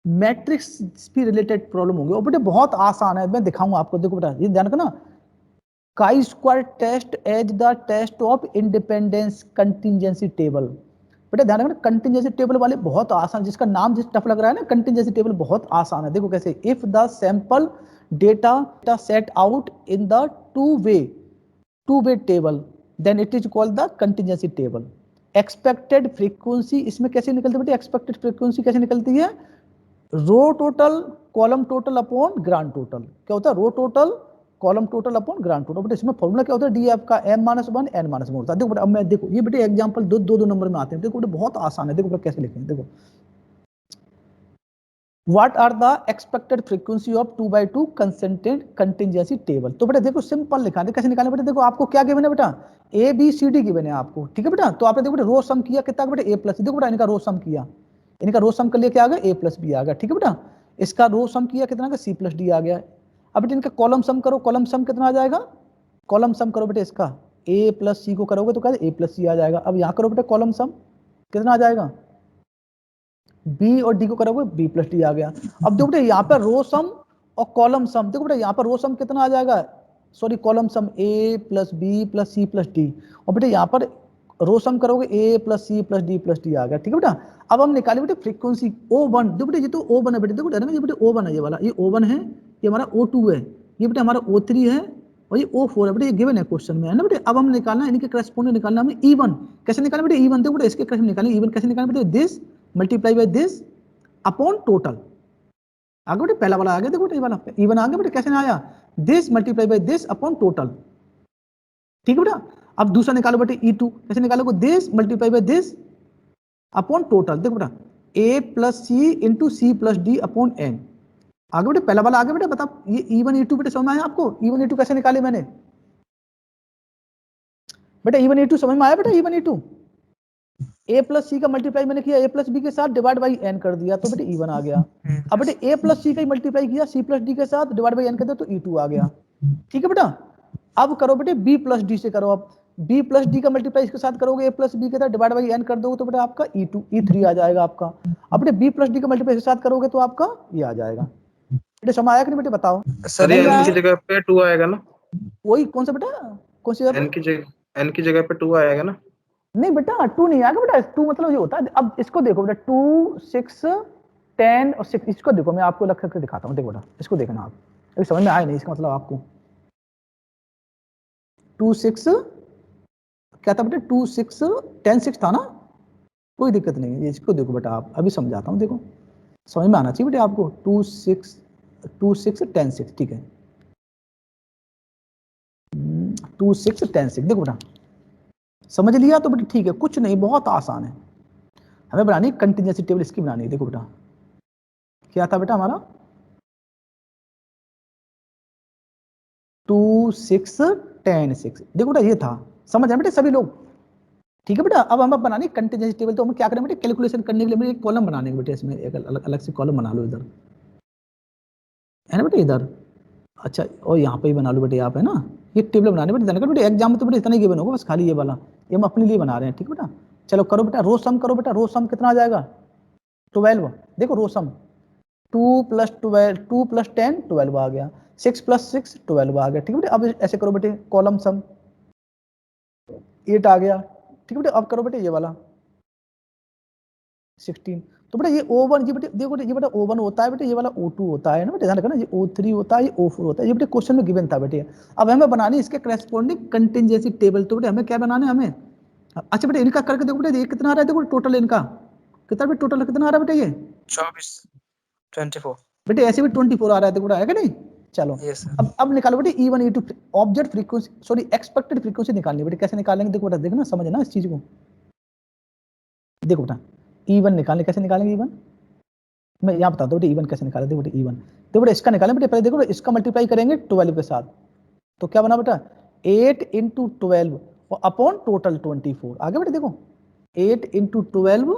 मैट्रिक्स भी रिलेटेड प्रॉब्लम होंगे, और बेटे बहुत आसान है, मैं दिखाऊंगा आपको, देखो बेटा ये ध्यान रखना, chi square test as the test of independence contingency table. बेटा ध्यान रखना, कंटिंजेंसी टेबल वाले बहुत आसान, जिसका नाम जिस टफ लग रहा है ना, कंटिंजेंसी टेबल बहुत आसान है। देखो कैसे, if the sample data set out in the two way table then it is called the contingency table. Expected frequency इसमें कैसे निकलती है बेटा, एक्सपेक्टेड फ्रीक्वेंसी कैसे निकलती है, row total column total upon grand total. क्या होता है, row total column total upon grand total. बेटा इसमें फॉर्मूला क्या होता है, डी एफ का m-1 n-1 होता है। देखो बेटा, अब मैं देखो ये बेटे एग्जांपल दो नंबर में आते हैं। देखो बेटा बहुत आसान है, देखो बेटा कैसे लिखेंगे। देखो, what are the expected frequency of 2/2 consistent contingency table. तो बेटा देखो सिंपल लिखा है, कैसे निकालें बेटा। देखो आपको क्या गिवन है बेटा, A B C D given है आपको, ठीक है बेटा। तो आपने देखो बेटा रो सम किया कितना बेटा, ए प्लस, देखो बेटा इनका रो सम किया, इनका रो सम कर लिया, क्या आ गया, ए प्लस बी आ गया, ठीक है बेटा। इसका रो सम किया कितना का, सी प्लस डी आ गया। अब बेटा इनका कॉलम सम करो, कॉलम सम कितना आ जाएगा, कॉलम सम करो बेटा इसका, ए प्लस सी को करोगे तो क्या ए प्लस सी आ जाएगा। अब यहाँ करो बेटा कॉलम सम, कितना आ जाएगा, बी और डी को करोगे बी प्लस डी आ गया। अब देखो बेटा यहाँ पर रो सम और कॉलम सम, देखो बेटा यहाँ पर रो सम कितना आ जाएगा, sorry column sum A plus B plus C plus D, और बेटा यहाँ पर रो सम करोगे A plus C plus D आ गया, ठीक है बेटा। अब हम निकाले बेटे फ्रीक्वेंसी O1, देखो बेटा ये तो O1 है बेटे, देखो बेटा ये बेटे O1 है, ये वाला ये O1 है, ये हमारा O2 है, ये बेटा हमारा O3 है, और ये O4 है बेटे, ये गिवन है क्वेश्चन में, है ना बेटे। अब हम निकालना इनके करस्पॉन्डिंग निकालना हमें E1, कैसे निकालें बेटे E1, देखो बेटा इसके करस्पॉन्डिंग निकालें E1 कैसे निकालें बेटे, this multiply by this upon total. आगे बेटे पहला वाला आ गया, देखो बेटे ये वाला E1 आ गया बेटे, कैसे ना आया, this multiply by this upon total, ठीक है बेटा। अब दूसरा निकालो बेटे E2, कैसे निकालोगे, this multiply by this upon total. देखो बेटा a plus C into C plus D upon N. आगे बेटे पहला वाला आगे बेटे बता, ये E1 E2 बेटे समझ में आया आपको, E1 E2 कैसे निकाले मैंने बेटा, E1 E2 समझ में आया बेटा, E1 E2 a प्लस सी का मल्टीप्लाई मैंने किया a प्लस बी के साथ डिवाइड बाई एन कर दिया, तो बेटे E1 आ गया। अब बेटे a प्लस सी का ही मल्टीप्लाई किया c प्लस डी के साथ डिवाइड बाई एन कर दिया, तो E2 आ गया, ठीक है बेटा। अब करो बेटे b प्लस डी से करो, अब b प्लस डी का मल्टीप्लाई इसके साथ करोगे a प्लस बी के साथ डिवाइड बाई एन कर दोगे, तो बेटा आपका E2 E3 आ जाएगा आपका। अब बेटे b प्लस डी का मल्टीप्लाई इसके साथ करोगे तो आपका ये आ जाएगा। बेटे समझ आया कि नहीं बेटे, बताओ। सर नहीं एन आया की है? जगह पे 2 आएगा ना, वही कौन सा बेटा, कौन सी जगह एन पे? की जगह पे 2 आएगा ना। नहीं बेटा 2 नहीं आएगा बेटा, 2 मतलब ये होता है, अब इसको देखो बेटा 2 6 10 और 6, इसको देखो मैं आपको लग करके दिखाता हूँ, देखो बेटा इसको देखना आप, अभी समझ में आया नहीं इसका मतलब आपको। 2 6 क्या था बेटा, 2 6 10 6 था ना, कोई दिक्कत नहीं है, इसको देखो बेटा आप, अभी समझाता हूँ, देखो समझ में आना चाहिए बेटा आपको। 2 6 10 6, ठीक है, 2 6 10 6, देखो बेटा समझ लिया तो बेटा ठीक है, कुछ नहीं, बहुत आसान है। हमें बनानी कंटिन्यूसी टेबल, इसकी बनानी है। देखो बेटा क्या था बेटा हमारा, 2 6 10 6, देखो बेटा ये था, समझ आए बेटे सभी लोग, ठीक है बेटा। अब हम बनानी कंटिन्यूसी टेबल, तो हम क्या करें बेटे, कैलकुलेशन करने के लिए एक कॉलम बनाने के बेटे, इसमें एक अलग से कॉलम बना लो इधर, है ना बेटे इधर, अच्छा और यहाँ पे ही बना लो बेटे आप, है ना, ये टेबल बनाने बेटे, बेटे एग्जाम में तो बेटे इतना ही गिवन होगा, बस खाली ये वाला, ये हम अपने लिए बना रहे हैं, ठीक है बेटा। चलो करो बेटा रो सम करो बेटा, रो सम कितना आ जाएगा 12, देखो रो सम 2 प्लस 12 2 प्लस 10 12 आ गया, 6 प्लस 6 12 आ गया, ठीक है बेटे। अब ऐसे करो बेटे कॉलम सम 8 आ गया, ठीक है बेटे। अब करो बेटे ये वाला 16, तो बेटा ये O1, ये बेटे देखो बेटे, ये बेटा O1 होता है बेटे, ये वाला O2 होता है ना बेटे, ध्यान रखना, ये O3 होता है, ये O4 होता है, ये बेटे क्वेश्चन में गिवन था बेटे। अब हमें बनानी इसके करस्पॉन्डिंग कंटिंजेंसी टेबल, तो बेटे हमें क्या बनाना है, हमें अच्छा बेटे इनका करके देखो बेटे, ये कितना आ रहा है, देखो टोटल इनका कितना बेटे, टोटल कितना आ रहा है बेटे, ये 24 24 बेटे ऐसे भी 24 आ रहा है, देखो बेटा है कि नहीं। चलो यस सर। अब निकालो बेटे E1 E2 object frequency, sorry expected frequency निकालनी है बेटे, कैसे निकालेंगे, देखो बेटा देखना समझना इस चीज को, देखो बेटा E1 निकालने, कैसे निकालेंगे E1, मैं यहाँ बताता हूँ बेटे E1 कैसे निकाले, देखो बेटे E1, देखो बेटा इसका निकालें बेटे, पहले देखो बेटा इसका मल्टीप्लाई करेंगे 12 के साथ, तो क्या बना बेटा 8 इंटू 12 और अपॉन टोटल 24, आगे बेटे देखो 8 इंटू 12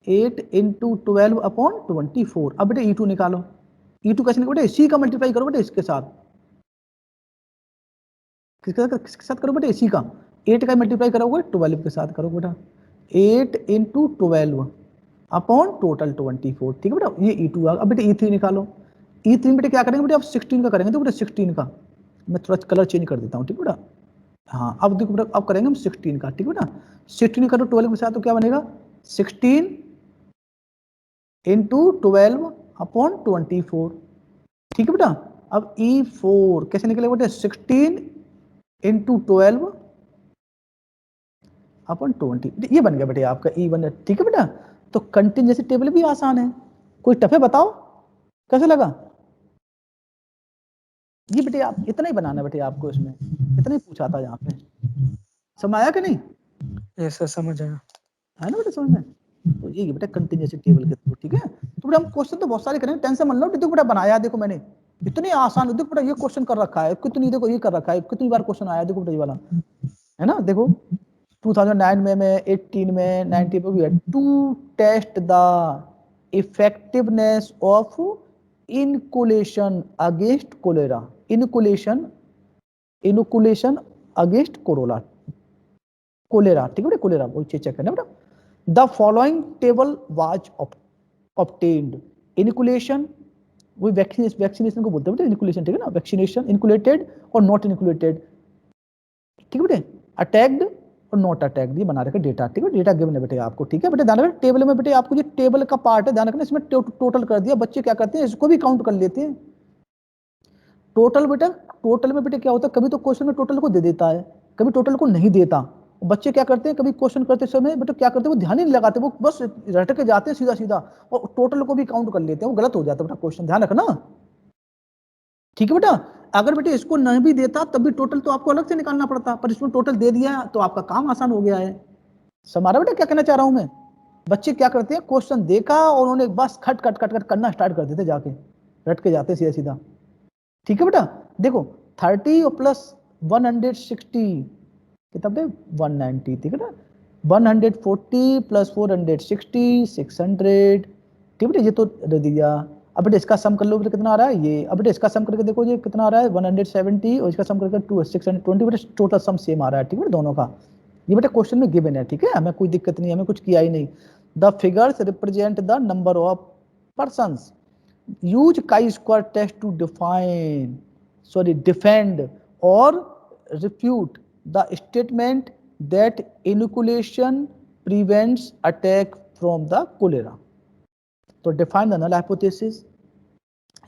8 इंटू 12 अपॉन 24। अब बेटे E2 निकालो, E2 कैसे निकालो बेटे, इसी का मल्टीप्लाई करो बेटे इसके साथ, किसके साथ करो बेटे, इसी का 8 का मल्टीप्लाई करोगे 12 के साथ करो बेटा, 8 इंटू 12 अपॉन टोटल 24, ठीक है बेटा। ये E2 आ, अब बेटे E3 निकालो, E3 बेटे क्या करेंगे बेटे, अब 16 का करेंगे, तो बेटे 16 का मैं थोड़ा कलर चेंज कर देता हूँ, ठीक है बेटा। हाँ अब देखो बेटा, अब करेंगे हम 16 का, ठीक है बेटा। 16 करो 12 के साथ तो क्या बनेगा, 16 इंटू 12 अपॉन 24, ठीक है बेटा। अब E4 कैसे निकलेगा बेटा, 16 इंटू 12 अपन 20, ये बन गया बेटा आपका E1, ठीक है बेटा। तो कंटिन्यूसी टेबल भी आसान है, कोई टफ है बताओ, कैसे लगा ये बेटे। आप इतना ही बनाना बेटे आपको, इसमें इतना ही पूछा था यहाँ पे, समझ आया कि नहीं, यस सर समझ आया। है ना बेटा समझ में। तो ये बेटा कंटिन्यूसी टेबल के थ्रू, ठीक है। तो बेटा हम क्वेश्चन तो बहुत सारे करेंगे, टेंशन मत लो। देखो बेटा बनाया, देखो मैंने इतनी आसान, देखो बेटा ये क्वेश्चन कर रखा है, कितनी देखो ये कर रखा है, कितनी बार क्वेश्चन आया, देखो बेटा ये वाला है ना। देखो 2009 में 18 में 90 में भी है, to test the effectiveness of inoculation against cholera, inoculation against corolla, cholera, ठीक है बेटा, कोलेरा वो चीज चेक करना बेटा। The following table was obtained, inoculation वो वैक्सीनेशन को बोलते हैं बेटा, इनकुलेशन, ठीक है ना, वैक्सीनेशन, इनकुलेटेड और नॉट इनकुलेटेड, ठीक है बेटे, अटैक्ड और नॉट अटैक्ड, ये बना रखा डेटा, ठीक है, डेटा गिवन है बेटे आपको, ठीक है बेटे। ध्यान रखना टेबल में बेटे, आपको ये टेबल का पार्ट है, ध्यान रखना इसमें टोटल कर दिया, बच्चे क्या करते हैं इसको भी काउंट कर लेते हैं टोटल बेटा। टोटल में बेटे क्या होता है, कभी तो क्वेश्चन में टोटल को दे देता है, कभी टोटल को नहीं देता। बच्चे क्या करते हैं, कभी क्वेश्चन करते समय बेटा क्या करते हैं, वो ध्यान ही नहीं लगाते, वो बस रट के जाते हैं सीधा सीधा और टोटल को भी काउंट कर लेते हैं, वो गलत हो जाता है बेटा क्वेश्चन, ध्यान रखना, ठीक है बेटा। अगर बेटे इसको नहीं भी देता तब भी टोटल तो आपको अलग से निकालना पड़ता, पर इसमें टोटल दे दिया तो आपका काम आसान हो गया है। समारा बेटा क्या कहना चाह रहा हूं मैं, बच्चे क्या करते हैं क्वेश्चन देखा और उन्होंने बस खट खट खट खट करना स्टार्ट कर देते, जाके रट के जाते सीधा सीधा, ठीक है बेटा। देखो 30 और प्लस 160 कितना 190, ठीक है ना, 140 प्लस 460 600, ठीक है, ये तो दे दिया। अब बेटा इसका सम कर लो बेटा, कितना आ रहा है ये, अब बेटा इसका सम करके देखो ये कितना आ रहा है 170 और इसका सम करके 620, बेटा टोटल सम सेम आ रहा है, ठीक है दोनों का, ये बेटा क्वेश्चन में गिवन है, ठीक है, हमें कोई दिक्कत नहीं, हमें कुछ किया ही नहीं। The figures represent the number of persons, use chi-square test to defend or refute the statement that inoculation prevents attack from the cholera. So define the null hypothesis.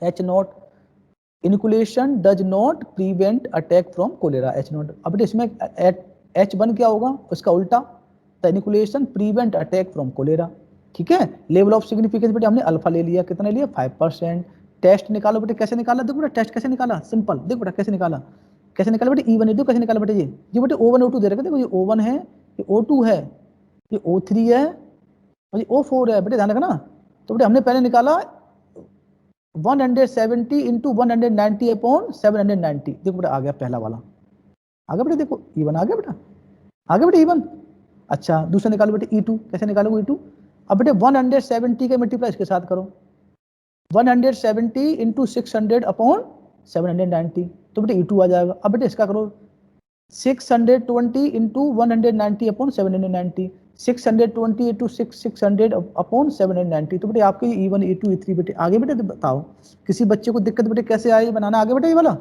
H naught, inoculation does not prevent attack from cholera. H naught, अब इसमें H1 क्या होगा, उसका उल्टा, the inoculation prevent attack from cholera, ठीक है। Level of significance बेटे हमने अल्फा ले लिया, कितना लिया 5%। टेस्ट निकालो बेटे, कैसे निकाला, देखो बेटा टेस्ट कैसे निकाला, सिंपल, देखो बेटा कैसे निकाला, कैसे निकाला बेटे, E1 E2 कैसे निकाला बेटे, ये बेटे O1 O2 दे रखे, देखो ये O1 है, ये O2 है, ये O3 है और ये O4 है, बेटे ध्यान रखना। तो बेटे हमने पहले निकाला 170 इंटू 190 अपॉन 790, देखो बेटा आ गया पहला वाला, आ गया बेटा, देखो E1 आ गया बेटा, आ गया बेटा E1। अच्छा दूसरा निकालो बेटे E2, कैसे निकालोगे E2, अब बेटे 170 के मल्टीप्लाई इसके साथ करो, 170 इंटू 600 अपॉन 790, तो बेटे E2 आ जाएगा। अब बेटे इसका करो 620 इंटू 190 अपॉन 790, 620 इंटू 600 अपॉन 790, तो बेटे आपके E1 E2 E3 बेटे आगे बेटे बताओ, किसी बच्चे को दिक्कत बेटे कैसे आई बनाना आगे बेटे, ये वाला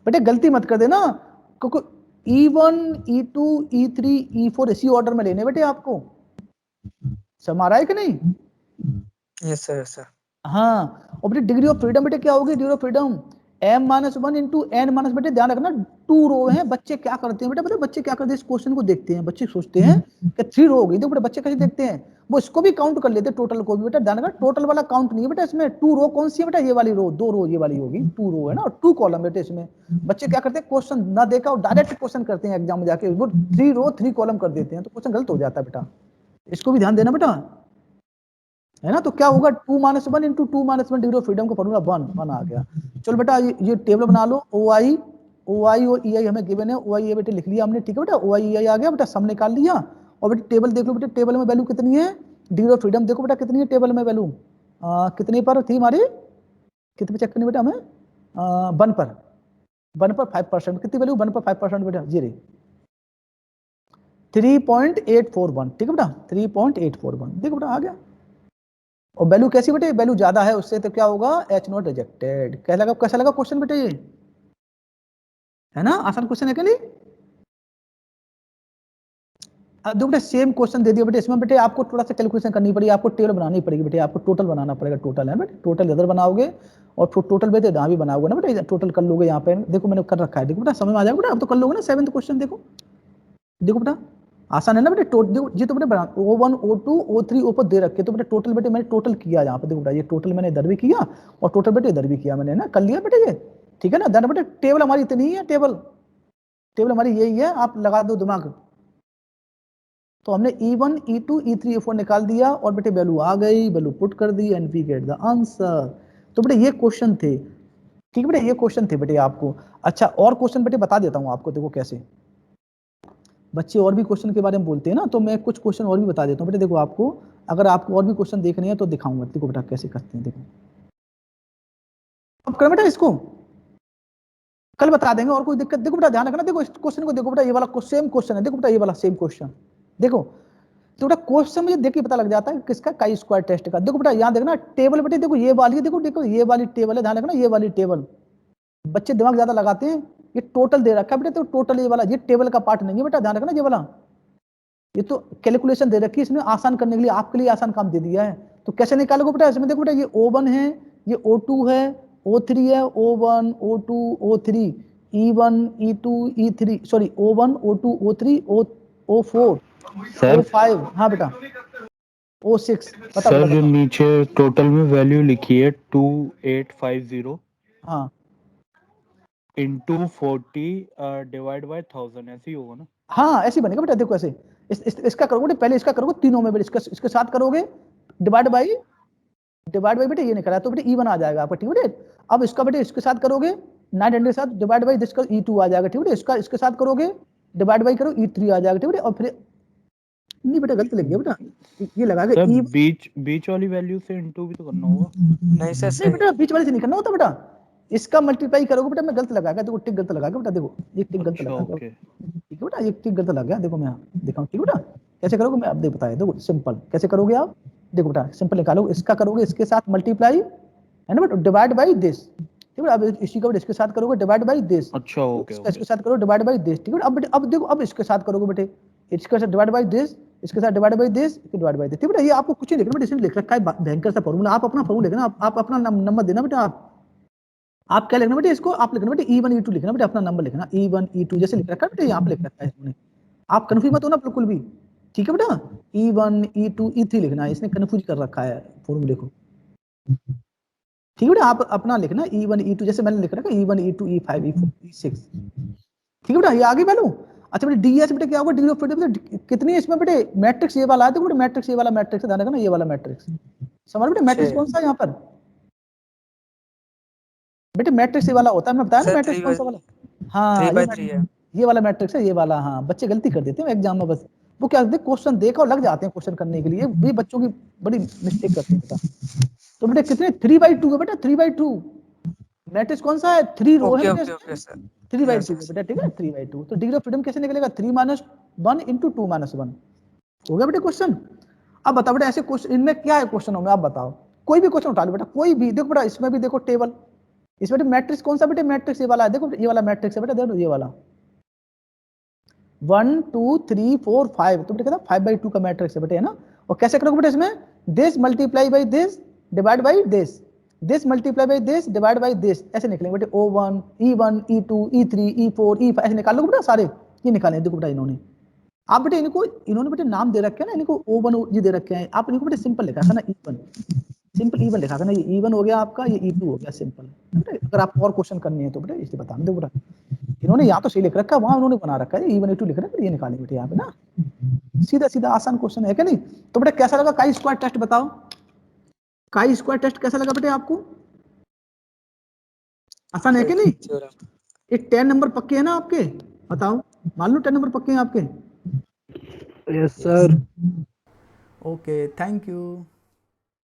बेटे गलती मत कर देना, क्योंकि E1 E2 E3 E4 इसी ऑर्डर में लेने बेटे आपको, समझ रहा है कि नहीं। Yes sir yes sir. हाँ और बेटे डिग्री ऑफ फ्रीडम बेटे क्या होगी, degree of freedom M-1 into N minus, बेटे ध्यान रखना 2 रो है, बच्चे क्या करते हैं बेटा, बच्चे क्या करते हैं इस क्वेश्चन को देखते हैं, बच्चे सोचते हैं कि 3 रो होगी, देखो बेटा बच्चे कैसे देखते हैं, वो इसको भी काउंट कर लेते हैं टोटल को भी, बेटा ध्यान रखना टोटल वाला काउंट नहीं है बेटा इसमें, 2 रो कौन सी है बेटा, ये वाली रो, 2 रो ये वाली होगी, 2 रो है ना, 2 कॉलम बेटे इसमें। बच्चे क्या करते हैं क्वेश्चन ना देखा और डायरेक्ट क्वेश्चन करते हैं एग्जाम में जाके, वो 3 रो 3 कॉलम कर देते हैं, तो क्वेश्चन गलत हो जाता है बेटा, इसको भी ध्यान देना बेटा, है ना। तो क्या होगा 2-1 इंटू 2-1 डिग्री ऑफ फ्रीडम का फॉर्मूला 1 आ गया। चलो बेटा ये टेबल बना लो, OI और EI हमें गिवन है, OI ये बेटे लिख लिया हमने, ठीक है बेटा, OI EI आ गया बेटा, सम निकाल लिया। और बेटा टेबल देख लो बेटा, टेबल में वैल्यू कितनी है, डिग्री ऑफ फ्रीडम देखो बेटा कितनी है टेबल में वैल्यू, कितनी पर थी हमारी, कितने चेक करनी बेटा हमें, 1 पर 5%, कितनी वैल्यू 1 पर 5% बेटा, जी रही 3.841, ठीक है बेटा 3.841, देखो बेटा आ गया। और वैल्यू कैसी बेटे, वैल्यू ज्यादा है उससे तो क्या होगा H नॉट रिजेक्टेड, कैसा लगा क्वेश्चन बेटे ये, है ना, आसान क्वेश्चन है कि नहीं। देखो बेटे सेम क्वेश्चन दे दिया बेटे, इसमें बेटे आपको थोड़ा सा कैलकुलेशन करनी पड़ेगी, आपको टेबल बनानी पड़ेगी बेटे, आपको टोटल बनाना पड़ेगा, टोटल है बेटे, टोटल इधर बनाओगे और टोटल बेटे यहाँ भी बनाओगे ना बेटे, टोटल कर लोगे यहाँ पे, देखो मैंने कर रखा है, देखो बेटा समझ में आ जाएगा बेटा, अब तो कर लोगे ना 7th क्वेश्चन। देखो देखो बेटा आसान है ना बेटे, देखो ये तो बेटे O1 O2 O3 O4 दे रखे, तो बेटे टोटल बेटे मैंने टोटल किया यहाँ पे, देखो बेटा ये टोटल मैंने इधर भी किया और टोटल बेटे इधर भी किया मैंने ना, कर लिया बेटे ये, ठीक है ना। देन बेटे टेबल हमारी इतनी ही है, टेबल टेबल हमारी यही है, आप लगा दो दिमाग। तो हमने E1 E2 E3 E4 निकाल दिया और बेटे वैल्यू आ गई, वैल्यू पुट कर दी and we get the answer. तो बेटे ये क्वेश्चन थे, ठीक है बेटे, ये क्वेश्चन थे बेटे आपको। अच्छा और क्वेश्चन बेटे बता देता हूँ आपको, देखो कैसे बच्चे और भी क्वेश्चन के बारे में बोलते हैं ना, तो मैं कुछ क्वेश्चन और भी बता देता हूँ बेटे। देखो आपको अगर आपको और भी क्वेश्चन देखने हैं तो दिखाऊंगा, देखो बेटा कैसे करते हैं। देखो अब कर बेटा इसको कल बता देंगे, और कोई दिक्कत। देखो बेटा ध्यान रखना, देखो इस क्वेश्चन को देखो बेटा, ये वाला सेम क्वेश्चन है, देखो बेटा ये वाला सेम क्वेश्चन। देखो तो बेटा क्वेश्चन मुझे देख के पता लग जाता है किसका, काई स्क्वायर टेस्ट का। देखो बेटा यहाँ देखना टेबल बेटे, देखो ये वाली, देखो देखो ये वाली टेबल है, ध्यान रखना ये वाली टेबल। बच्चे दिमाग ज्यादा लगाते हैं, ये टोटल दे रखा है बेटे, तो टोटल ये वाला, ये टेबल का पार्ट नहीं है बेटा, ध्यान रखना ये वाला, ये तो कैलकुलेशन दे रखी है इसने आसान करने के लिए, आपके लिए आसान काम दे दिया है। तो कैसे निकालोगे बेटा, इसमें देखो बेटा ये O1 है, ये O2 है, O3 है, O1 O2 O3 E1 E2 E3, sorry O1 O2 O3 O4 sir O5, हाँ बेटा O6, बता बेटा सर जो बता। नीचे टोटल में वैल्यू लिखी है 2850 हाँ इंटू 40 डिवाइड बाय 1000 ऐसे ही होगा ना। हाँ ऐसे ही बनेगा बेटा, देखो ऐसे इसका करोगे पहले, इसका करोगे तीनों में, इसके साथ करोगे डिवाइड बाई बेटे ये निकला, तो बेटे E1 आ जाएगा आपका, ठीक है बेटे। अब इसका बेटे इसके साथ करोगे 900 के साथ डिवाइड बाई दिस E2 आ जाएगा, ठीक है बेटे। इसका इसके साथ करोगे डिवाइड बाई करो E3 आ जाएगा, ठीक है बेटे। और फिर नहीं बेटा गलत लग गया बेटा, ये लगा के सर E बीच वाली वैल्यू से इंटू भी तो करना होगा। नहीं सर नहीं सही बेटा बीच वाले से नहीं करना होता बेटा, इसका मल्टीप्लाई करोगे बेटा, मैं गलत लगा गया, देखो टिक गलत लगा गया बेटा, देखो ये टिक गलत अच्छा लगा गया, ओके। ठीक है बेटा ये टिक गलत लग गया, देखो मैं दिखाऊं, ठीक है बेटा। कैसे करोगे मैं अब देख बताया, देखो सिंपल कैसे करोगे आप, देखो बेटा सिंपल निकालो, इसका करोगे इसके साथ मल्टीप्लाई, है ना बेटा, डिवाइड बाई दिस, ठीक है। अब इसी का इसके साथ करोगे डिवाइड बाई दिस, अच्छा ओके इसका इसके ओके। साथ करो डिवाइड बाई दिस, ठीक है। अब बेटे अब देखो अब इसके साथ करोगे बेटे, इसके साथ डिवाइड बाई दिस, इसके साथ divide by this, divide by this, ठीक है बेटा। ये आपको कुछ नहीं लिखना बेटा, इसमें लिख रखा है भयंकर सा फॉर्मूला, आप अपना फॉर्मूला लिखना, आप अपना नंबर देना बेटा। आप क्या लिखना बेटे, इसको आप लिखना बेटे E1 E2 लिखना बेटे, अपना नंबर लिखना E1 E2 जैसे लिख रखा है बेटे, यहाँ पे लिख रखा है इसने, आप कंफ्यूज मत होना बिल्कुल भी, ठीक है बेटा। E1 E2 E3 लिखना है, इसने कंफ्यूज कर रखा है फॉर्मूले को, ठीक है बेटा। आप अपना लिखना E1 E2 जैसे मैंने लिख रखा है E1 E2 E5 E4 E6, ठीक है बेटा। ये आगे वैल्यू। अच्छा बेटा DS बेटे क्या होगा, डिग्री ऑफ फ्रीडम कितनी है इसमें बेटे, मैट्रिक्स ये वाला है, देखो बेटा मैट्रिक्स ये वाला मैट्रिक्स ध्यान रखना, ये वाला मैट्रिक्स समझ बेटे, मैट्रिक्स कौन सा है यहाँ पर बेटे, मैट्रिक्स ये वाला होता है, मैं बताया ना सर मैट्रिक्स कौन सा वाला, हाँ 3/3 है। ये वाला मैट्रिक्स है, ये वाला। हाँ बच्चे गलती कर देते हैं एग्जाम में, बस वो क्या करते हैं क्वेश्चन देखा और लग जाते हैं क्वेश्चन करने के लिए, भी बच्चों की बड़ी मिस्टेक करते हैं बेटा। तो बेटे कितने 3/2 है बेटा, 3/2 मैट्रिक्स कौन सा है, 3 रो है ओके बेटा ओके इसमें, ओके सर 3/2 यस है बेटा, ठीक है 3/2। तो डिग्री ऑफ फ्रीडम कैसे निकलेगा, 3 - 1 × 2 - 1 हो गया बेटे क्वेश्चन। अब बताओ बेटा ऐसे क्वेश्चन इनमें क्या है क्वेश्चनों में, आप बताओ कोई भी क्वेश्चन उठा लो बेटा, कोई भी देखो बेटा, इसमें भी देखो टेबल, इसमें मैट्रिक्स कौन सा बेटे, मैट्रिक्स ये वाला है, देखो ये वाला मैट्रिक्स है बेटा, देखो ये वाला 1 2 3 4 5, तो बेटा कहता 5/2 का मैट्रिक्स है बेटे, है ना। और कैसे करोगे बेटा, इसमें this multiply by this divide by this multiply by this divide by this, ऐसे निकलेंगे बेटे O1 E1 E2 E3 E4 E5 ऐसे निकाल लो बेटा सारे, ये निकालें देखो बेटा इन्होंने। आप बेटे इन्होंने बेटे नाम दे रखे हैं ना, इनको O1 ये दे रखे हैं, आप इनको बेटे सिंपल लिखा था ना E1, सिंपल E1 लिखा था ना, ये E1 हो गया आपका, ये E2 हो गया सिंपल बेटे। अगर आप और क्वेश्चन करनी है तो बेटे इसलिए बता दो बेटा, इन्होंने यहाँ तो सही लिख रखा है, वहां उन्होंने बना रखा है E1 E2 लिख रखा है, ये निकालेंगे बेटे यहाँ पे ना, सीधा सीधा आसान क्वेश्चन है क्या नहीं। तो बेटा कैसा लगा काई स्क्वायर टेस्ट, बताओ काई स्क्वायर टेस्ट कैसा लगा बेटे आपको, आसान है कि नहीं। ये 10 नंबर पक्के है ना आपके, बताओ मान लो 10 नंबर पक्के हैं आपके। Yes sir. Okay thank you.